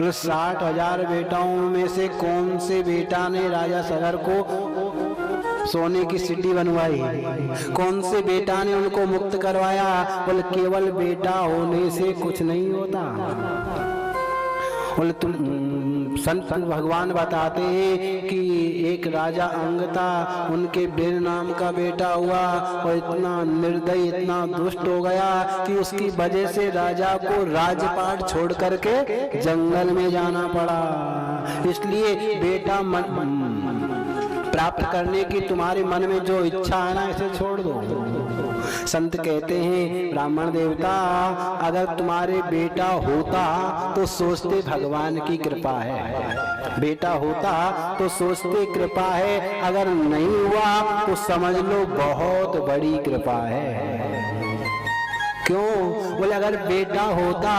60,000 बेटाओं में से कौन से बेटा ने राजा सगर को सोने की सीढ़ी बनवाई? कौन से बेटा ने उनको मुक्त करवाया? बोले केवल बेटा होने से कुछ नहीं होता। बोले तुम संत भगवान बताते हैं कि एक राजा अंग था, उनके वीर नाम का बेटा हुआ और इतना निर्दयी, इतना दुष्ट हो गया कि उसकी वजह से राजा को राजपाट छोड़ करके जंगल में जाना पड़ा। इसलिए बेटा प्राप्त करने की तुम्हारे मन में जो इच्छा है ना, इसे छोड़ दो। संत कहते हैं ब्राह्मण देवता अगर तुम्हारे बेटा होता तो सोचते भगवान की कृपा है, बेटा होता तो सोचते कृपा है, अगर नहीं हुआ तो समझ लो बहुत बड़ी कृपा है। क्यों? बोले अगर बेटा होता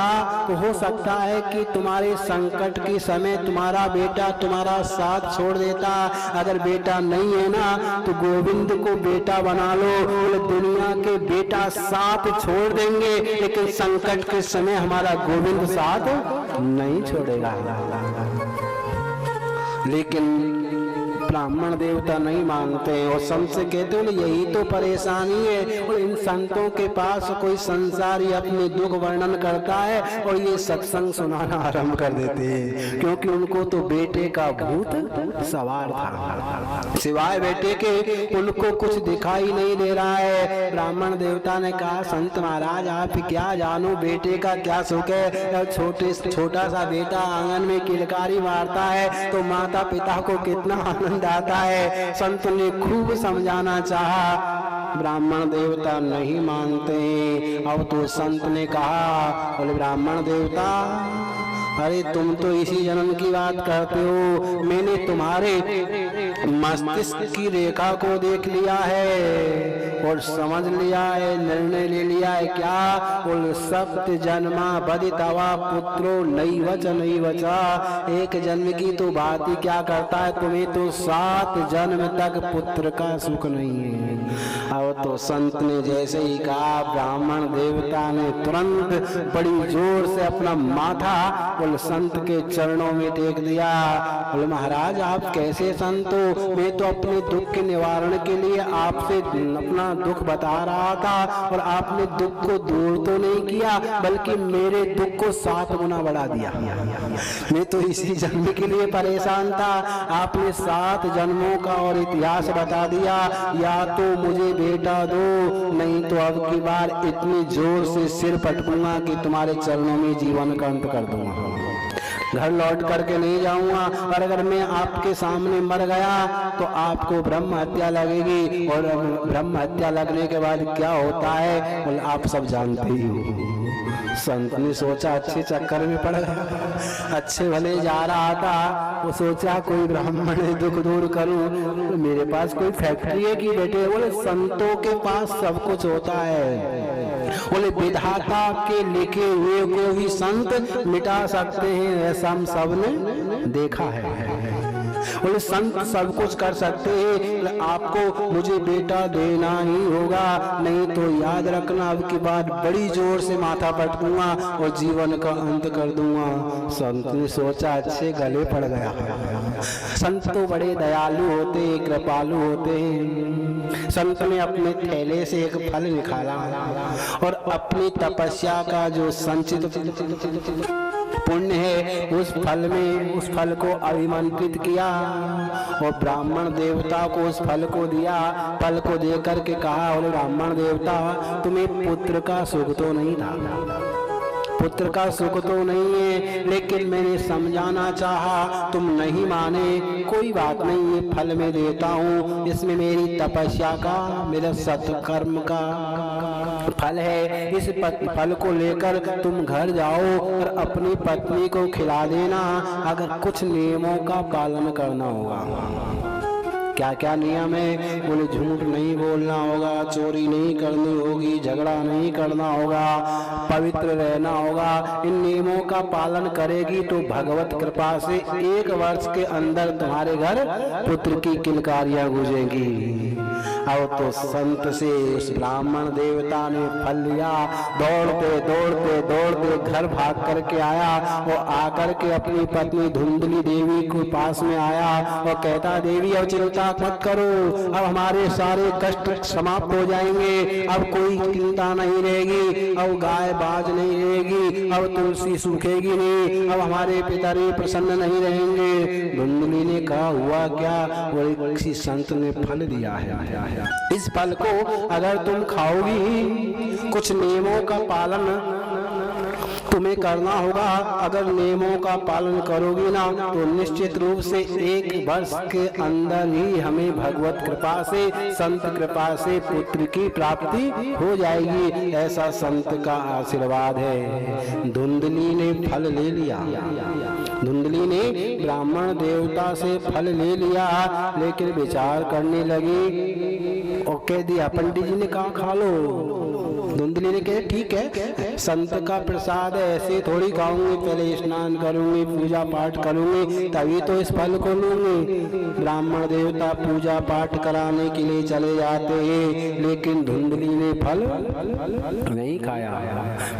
तो हो सकता है कि तुम्हारे संकट के समय तुम्हारा बेटा तुम्हारा साथ छोड़ देता। अगर बेटा नहीं है ना तो गोविंद को बेटा बना लो। बोले दुनिया के बेटा साथ छोड़ देंगे लेकिन संकट के समय हमारा गोविंद साथ नहीं छोड़ेगा। लेकिन ब्राह्मण देवता नहीं मानते हैं और संत से कहते हो यही तो परेशानी है। और इन संतों के पास कोई संसारी अपने दुख वर्णन करता है और ये सत्संग सुनाना आरंभ कर देते हैं, क्योंकि उनको तो बेटे का भूत सवार था, सिवाय बेटे के उनको कुछ दिखाई नहीं दे रहा है। ब्राह्मण देवता ने कहा संत महाराज आप क्या जानो बेटे का क्या सुख है। छोटा सा बेटा आंगन में किलकारी मारता है तो माता पिता को कितना आनंद आता है। संत ने खूब समझाना चाहा, ब्राह्मण देवता नहीं मानते। अब तो संत ने कहा बोले ब्राह्मण देवता अरे तुम तो इसी जन्म की बात करते हो, मैंने तुम्हारे मस्तिष्क की रेखा को देख लिया है और समझ लिया है, निर्णय ले लिया है। क्या? बोल सप्त जन्मा बदितवा पुत्रो नैवच नैवचा। एक जन्म की तो बात ही क्या करता है, तुम्हें तो 7 जन्म तक पुत्र का सुख नहीं है। अब तो संत ने जैसे ही कहा ब्राह्मण देवता ने तुरंत बड़ी जोर से अपना माथा संत के चरणों में टेक दिया। बोले महाराज आप कैसे संत हो? मैं तो अपने दुख के निवारण के लिए आपसे अपना दुख बता रहा था और आपने दुख को दूर तो नहीं किया बल्कि मेरे दुख को 7 गुना बढ़ा दिया। मैं तो इसी जन्म के लिए परेशान था, आपने 7 जन्मों का और इतिहास बता दिया। या तो मुझे बेटा दो, नहीं तो अब की बार इतनी जोर से सिर पटकूंगा कि तुम्हारे चरणों में जीवन का अंत कर दूंगा, घर लौट करके नहीं जाऊंगा। और अगर मैं आपके सामने मर गया तो आपको ब्रह्म हत्या लगेगी और ब्रह्म हत्या लगने के बाद क्या होता है बोले आप सब जानते ही हो। संत ने सोचा अच्छे चक्कर में पड़ गया, अच्छे भले जा रहा था, वो सोचा कोई ब्राह्मण दुख दूर करूं तो मेरे पास कोई फैक्ट्री है कि बेटे? बोले संतों के पास सब कुछ होता है। बोले विधाता के लिखे हुए को भी संत मिटा सकते हैं, ऐसा हम सब ने देखा है। बोले संत सब कुछ कर सकते हैं, आपको मुझे बेटा देना ही होगा, नहीं तो याद रखना अब की बात बड़ी जोर से माथा पटकूंगा और जीवन का अंत कर दूंगा। संत ने सोचा अच्छे गले पड़ गया। संत तो बड़े दयालु होते हैं, कृपालु होते हैं। संत ने अपने थैले से एक फल निकाला और अपनी तपस्या का जो संचित पुण्य है उस फल को अभिमंत्रित किया और ब्राह्मण देवता को उस फल को दिया। फल को दे करके कहा, बोले ब्राह्मण देवता, तुम्हें पुत्र का सुख तो नहीं था, पुत्र का सुख तो नहीं है, लेकिन मैंने समझाना चाहा, तुम नहीं माने, कोई बात नहीं, ये फल मैं देता हूँ, इसमें मेरी तपस्या का, मेरा सत्कर्म का फल है। इस फल को लेकर तुम घर जाओ और अपनी पत्नी को खिला देना। अगर कुछ नियमों का पालन करना होगा। क्या क्या नियम है? बोले झूठ नहीं बोलना होगा, चोरी नहीं करनी होगी, झगड़ा नहीं करना होगा, पवित्र रहना होगा। इन नियमों का पालन करेगी तो भगवत कृपा से 1 वर्ष के अंदर तुम्हारे घर पुत्र की किलकारियां गूंजेंगी। अब तो संत से उस ब्राह्मण देवता ने फल लिया, दौड़ते दौड़ते दौड़ते घर भाग करके आया और आकर के अपनी पत्नी धुंधली देवी के पास में आया और कहता, देवी अब चिंता मत करो, अब हमारे सारे कष्ट समाप्त हो जाएंगे, अब कोई चिंता नहीं रहेगी, अब गाय बाज नहीं रहेगी, अब तुलसी सूखेगी नहीं, अब हमारे पिताजी प्रसन्न नहीं रहेंगे। धुंधली ने कहा, हुआ क्या? वो किसी संत ने फल दिया है, इस फल को अगर तुम खाओगी, कुछ नियमों का पालन तुम्हें करना होगा। अगर नियमों का पालन करोगी ना तो निश्चित रूप से 1 वर्ष के अंदर ही हमें भगवत कृपा से, संत कृपा से पुत्र की प्राप्ति हो जाएगी। ऐसा संत का आशीर्वाद है। धुंधली ने फल ले लिया, धुंधली ने ब्राह्मण देवता से फल ले लिया, लेकिन विचार करने लगी और कह दिया, पंडित जी ने कहा खा लो। धुंधली ने कहा ठीक है, संत का प्रसाद है, ऐसे थोड़ी खाऊंगी, पहले स्नान करूंगी, पूजा पाठ करूंगी, तभी तो इस फल को लूंगी। ब्राह्मण देवता पूजा पाठ कराने के लिए चले जाते हैं, लेकिन धुंधली ने फल नहीं खाया।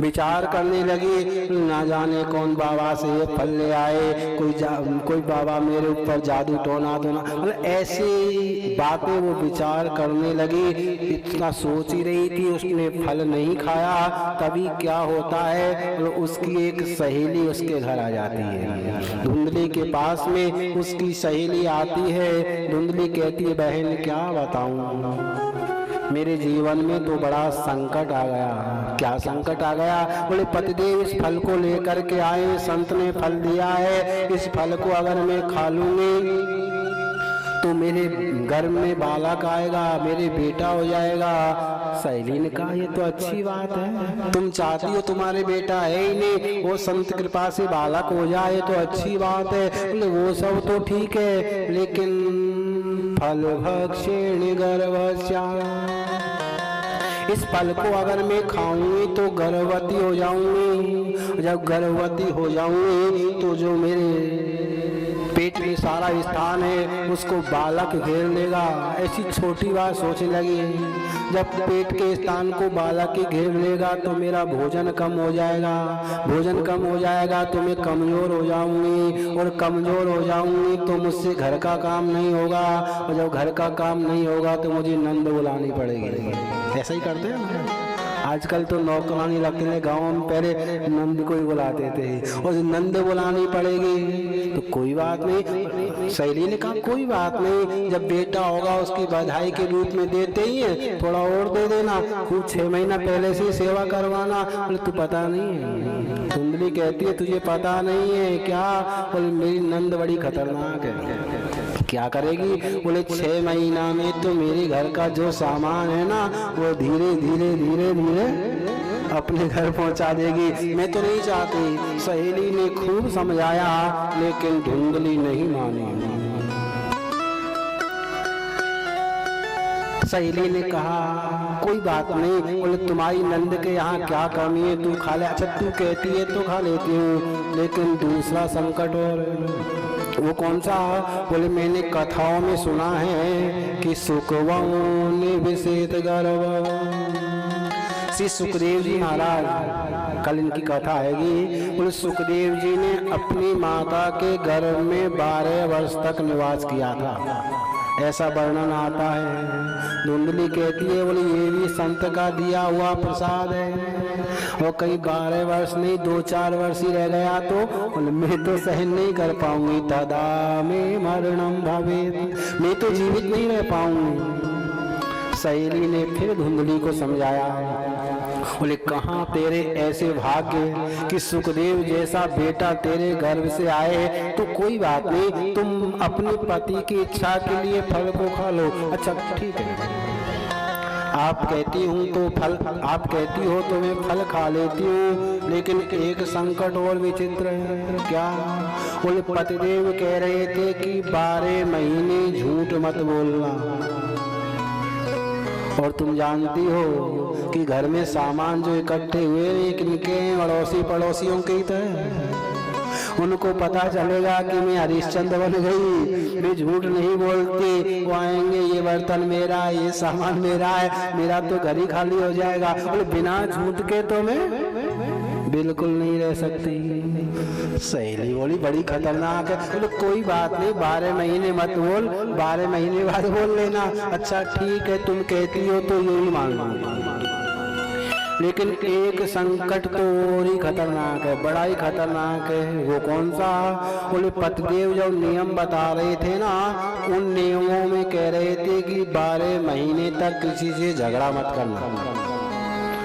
विचार करने लगी, ना जाने कौन बाबा से ये फल ले आए, कोई बाबा मेरे ऊपर जादू टोना तो ना, मतलब ऐसी बातें वो विचार करने लगी। इतना सोच ही रही थी, उसने फल नहीं खाया। तभी क्या होता है, उसकी एक सहेली उसके घर आ जाती है। धुंधली के पास में उसकी सहेली आती है। धुंधली कहती है, बहन क्या बताऊं, मेरे जीवन में तो बड़ा संकट आ गया। क्या संकट आ गया? बोले पतिदेव इस फल को लेकर के आए, संत ने फल दिया है, इस फल को अगर मैं खा लूंगी तो मेरे घर में बालक आएगा, मेरे बेटा हो जाएगा। सहेली ने कहा, ये तो अच्छी बात है, तुम चाहती हो, तुम्हारे बेटा है ही नहीं, वो संत कृपा से बालक हो जाए तो अच्छी बात है। बोले वो सब तो ठीक है, लेकिन फल भक्षेण गर्भस्या, इस फल को अगर मैं खाऊंगी तो गर्भवती हो जाऊंगी। जब गर्भवती हो जाऊंगी तो जो मेरे पेट में सारा स्थान है उसको बालक घेर लेगा। ऐसी छोटी बात सोचने लगी, जब पेट के स्थान को बालक ही घेर लेगा तो मेरा भोजन कम हो जाएगा, भोजन कम हो जाएगा तो मैं कमजोर हो जाऊंगी, और कमजोर हो जाऊंगी तो मुझसे घर का काम नहीं होगा, और जब घर का काम नहीं होगा तो मुझे नंद बुलानी पड़ेगी। ऐसा ही करते हैं आजकल तो नौकरानी लगते हैं। गाँव में पहले नंद को ही बुलाते थे, और नंद बुलानी पड़ेगी तो कोई बात नहीं। सहेली ने कहा कोई बात नहीं, जब बेटा होगा उसकी बधाई के रूप में देते ही है, थोड़ा और दे देना, खूब 6 महीना पहले से सेवा करवाना। बोले तू पता नहीं है? धुंधली कहती है तुझे पता नहीं है क्या? बोले मेरी नंद बड़ी खतरनाक है। क्या करेगी? बोले 6 महीना में तो मेरे घर का जो सामान है ना वो धीरे धीरे धीरे धीरे अपने घर पहुंचा देगी। मैं तो नहीं चाहती। सहेली ने खूब समझाया, लेकिन धुंधली नहीं मानी। सहेली ने कहा कोई बात नहीं, बोले तुम्हारी नंद के यहाँ क्या कमी है, तू खा ले। अच्छा तू कहती है तो खा लेती हूँ, लेकिन दूसरा संकट और वो कौन सा? बोले मैंने कथाओं में सुना है कि सुकवों ने विषेद गर्भ। श्री सुखदेव जी महाराज, कल इनकी कथा आएगी। बोले सुखदेव जी ने अपनी माता के गर्भ में 12 वर्ष तक निवास किया था। ऐसा वर्णन आता है। धुंधली कहती है बोले ये भी संत का दिया हुआ प्रसाद है। और कहीं 12 वर्ष नहीं 2-4 वर्ष ही रह गया तो बोले मैं तो सहन नहीं कर पाऊंगी, तदा में मरणम भवेत्, मैं तो जीवित नहीं रह पाऊंगी। सहेली ने फिर धुंधली को समझाया, बोले कहाँ तेरे ऐसे भाग्य कि सुखदेव जैसा बेटा तेरे गर्भ से आए, तो कोई बात नहीं, तुम अपने पति की इच्छा के लिए फल को खा लो। अच्छा ठीक है, आप कहती हूँ तो फल, आप कहती हो तो मैं फल खा लेती हूँ, लेकिन एक संकट और विचित्र है। क्या? बोले पतिदेव कह रहे थे कि 12 महीने झूठ मत बोलना, और तुम जानती हो कि घर में सामान जो इकट्ठे हुए इनके अड़ोसी पड़ोसियों के ही तो है। उनको पता चलेगा कि मैं हरिश्चंद्र बन गई, मैं झूठ नहीं बोलती, वो आएंगे ये बर्तन मेरा है, ये सामान मेरा है, मेरा तो घर ही खाली हो जाएगा। बोले बिना झूठ के तो मैं बिल्कुल नहीं रह सकती। सहेली बोली बड़ी खतरनाक है। बोले कोई बात नहीं, 12 महीने मत बोल, 12 महीने बाद बोल लेना। अच्छा ठीक है, तुम कहती हो तो यही मान लूंगी, लेकिन एक संकट तो और ही खतरनाक है, बड़ा ही खतरनाक है। वो कौन सा? बोले पतिदेव जब नियम बता रहे थे ना, उन नियमों में कह रहे थे कि 12 महीने तक किसी से झगड़ा मत करना।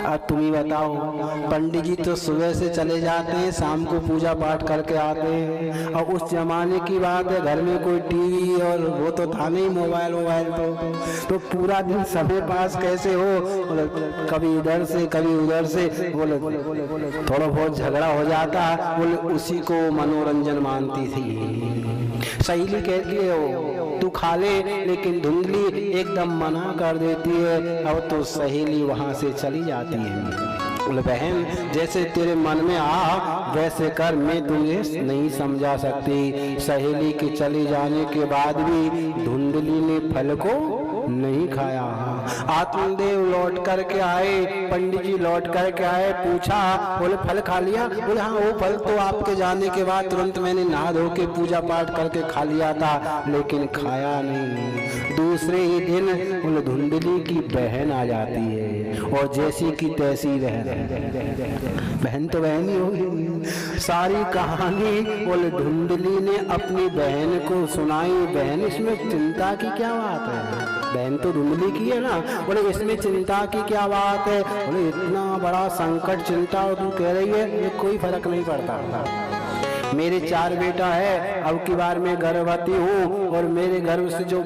अब तुम ही बताओ, पंडित जी तो सुबह से चले जाते हैं, शाम को पूजा पाठ करके आते हैं, और उस जमाने की बात है घर में कोई टीवी और वो तो था नहीं, मोबाइल तो पूरा दिन सबके पास कैसे हो? बोले कभी इधर से कभी उधर से, बोले थोड़ा बहुत झगड़ा हो जाता, बोले उसी को मनोरंजन मानती थी। सहेली कहती है तू खा ले, लेकिन धुंधली एकदम मना कर देती है। अब तो सहेली वहां से चली जाती है। बोले बहन जैसे तेरे मन में आ वैसे कर, मैं तुझे नहीं समझा सकती। सहेली के चले जाने के बाद भी धुंधली ने फल को नहीं खाया। आत्मदेव लौट करके आए, पंडित जी लौट करके आए, पूछा बोले फल खा लिया? बोले हाँ, वो फल तो आपके जाने के बाद तुरंत मैंने नहा धो के पूजा पाठ करके खा लिया था, लेकिन खाया नहीं। दूसरे ही दिन बोले धुंधली की बहन आ जाती है, और जैसी की तैसी बहन तो बहन ही होगी। सारी कहानी बोले धुंधली ने अपनी बहन को सुनाई। बहन इसमें चिंता की क्या बात है? बहन तो धुंधली की है ना। बोले इसमें चिंता की क्या बात है? बोले इतना बड़ा संकट चिंता और तू कह रही है, ये कोई फर्क नहीं पड़ता। मेरे 4 बेटा है, अब की बार मैं गर्भवती हूँ, और मेरे गर्भ से जो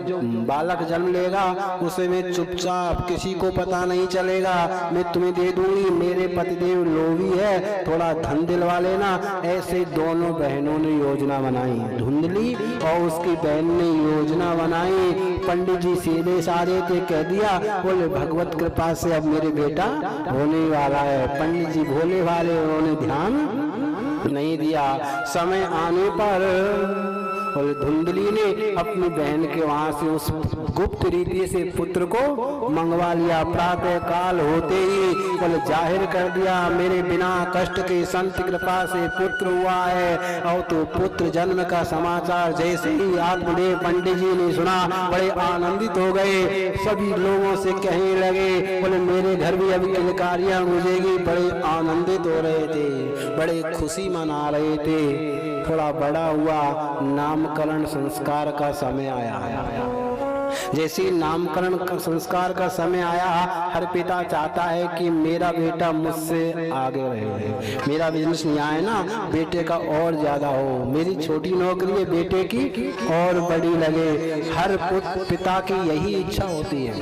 बालक जन्म लेगा उसे मैं चुपचाप, किसी को पता नहीं चलेगा, मैं तुम्हें दे दूंगी। मेरे पतिदेव लोभी है, थोड़ा धन दिलवा लेना। ऐसे दोनों बहनों ने योजना बनाई, धुंधली और उसकी बहन ने योजना बनाई। पंडित जी सीधे साधे थे, कह दिया बोले भगवत कृपा से अब मेरे बेटा होने वाला है। पंडित जी भोले वाले, उन्होंने ध्यान नहीं दिया। समय आने पर बोले धुंधली ने अपनी बहन के वहां से उस गुप्त रीति से पुत्र को मंगवा लिया। प्रातः काल होते ही बोले जाहिर कर दिया, मेरे बिना कष्ट के संत कृपा से पुत्र हुआ है। और तो पुत्र जन्म का समाचार जैसे ही आत्मदेव पंडित जी ने सुना, बड़े आनंदित हो गए। सभी लोगों से कहने लगे बोले मेरे घर भी अभी किलकारियां गुजेगी। बड़े आनंदित हो रहे थे, बड़े खुशी मना रहे थे। थोड़ा बड़ा हुआ, नामकरण संस्कार का समय आया। जैसे नामकरण संस्कार का समय आया, हर पिता चाहता है कि मेरा बेटा मुझसे आगे रहे, मेरा बिजनेस यहाँ है ना, बेटे का और ज्यादा हो, मेरी छोटी नौकरी है बेटे की और बड़ी लगे। हर पिता की यही इच्छा होती है,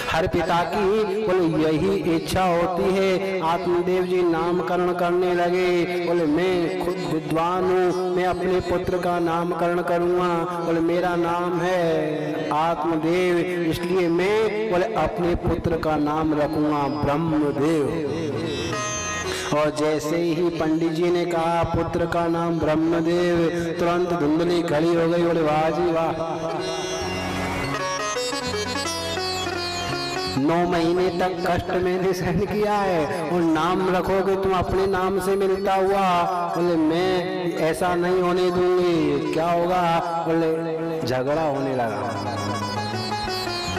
हर पिता की बोले यही इच्छा होती है। आत्मदेव जी नामकरण करने लगे। बोले मैं खुद विद्वान हूँ, मैं अपने पुत्र का नामकरण करूँगा। बोले मेरा नाम है आत्मदेव, इसलिए मैं बोले अपने पुत्र का नाम रखूँगा ब्रह्मदेव। और जैसे ही पंडित जी ने कहा पुत्र का नाम ब्रह्मदेव, तुरंत धुंधली खड़ी हो गई। बोले वाह जी वाह, 9 महीने तक कष्ट मैंने सहन किया है, और नाम रखोगे तुम अपने नाम से मिलता हुआ। बोले मैं ऐसा नहीं होने दूंगी। क्या होगा? बोले झगड़ा होने लगा।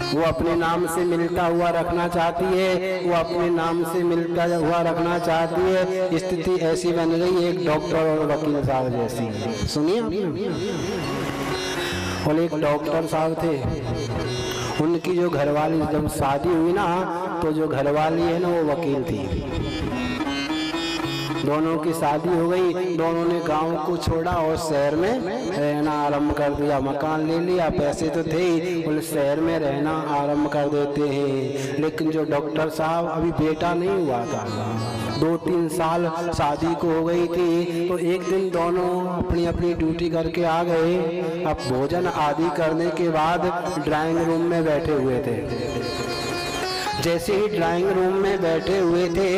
वो अपने नाम से मिलता हुआ रखना चाहती है, वो अपने नाम से मिलता हुआ रखना चाहती है। स्थिति ऐसी बन गई एक डॉक्टर और वकील साहब जैसी। सुनिए आपने, और एक डॉक्टर साहब थे, उनकी जो घरवाली, जब शादी हुई ना, तो जो घरवाली है ना वो वकील थी। दोनों की शादी हो गई, दोनों ने गांव को छोड़ा और शहर में रहना आरंभ कर दिया। मकान ले लिया, पैसे तो थे ही, बोले शहर में रहना आरंभ कर देते हैं। लेकिन जो डॉक्टर साहब, अभी बेटा नहीं हुआ था, 2-3 साल शादी को हो गई थी। तो एक दिन दोनों अपनी अपनी ड्यूटी करके आ गए। अब भोजन आदि करने के बाद ड्राइंग रूम में बैठे हुए थे। जैसे ही ड्राइंग रूम में बैठे हुए थे,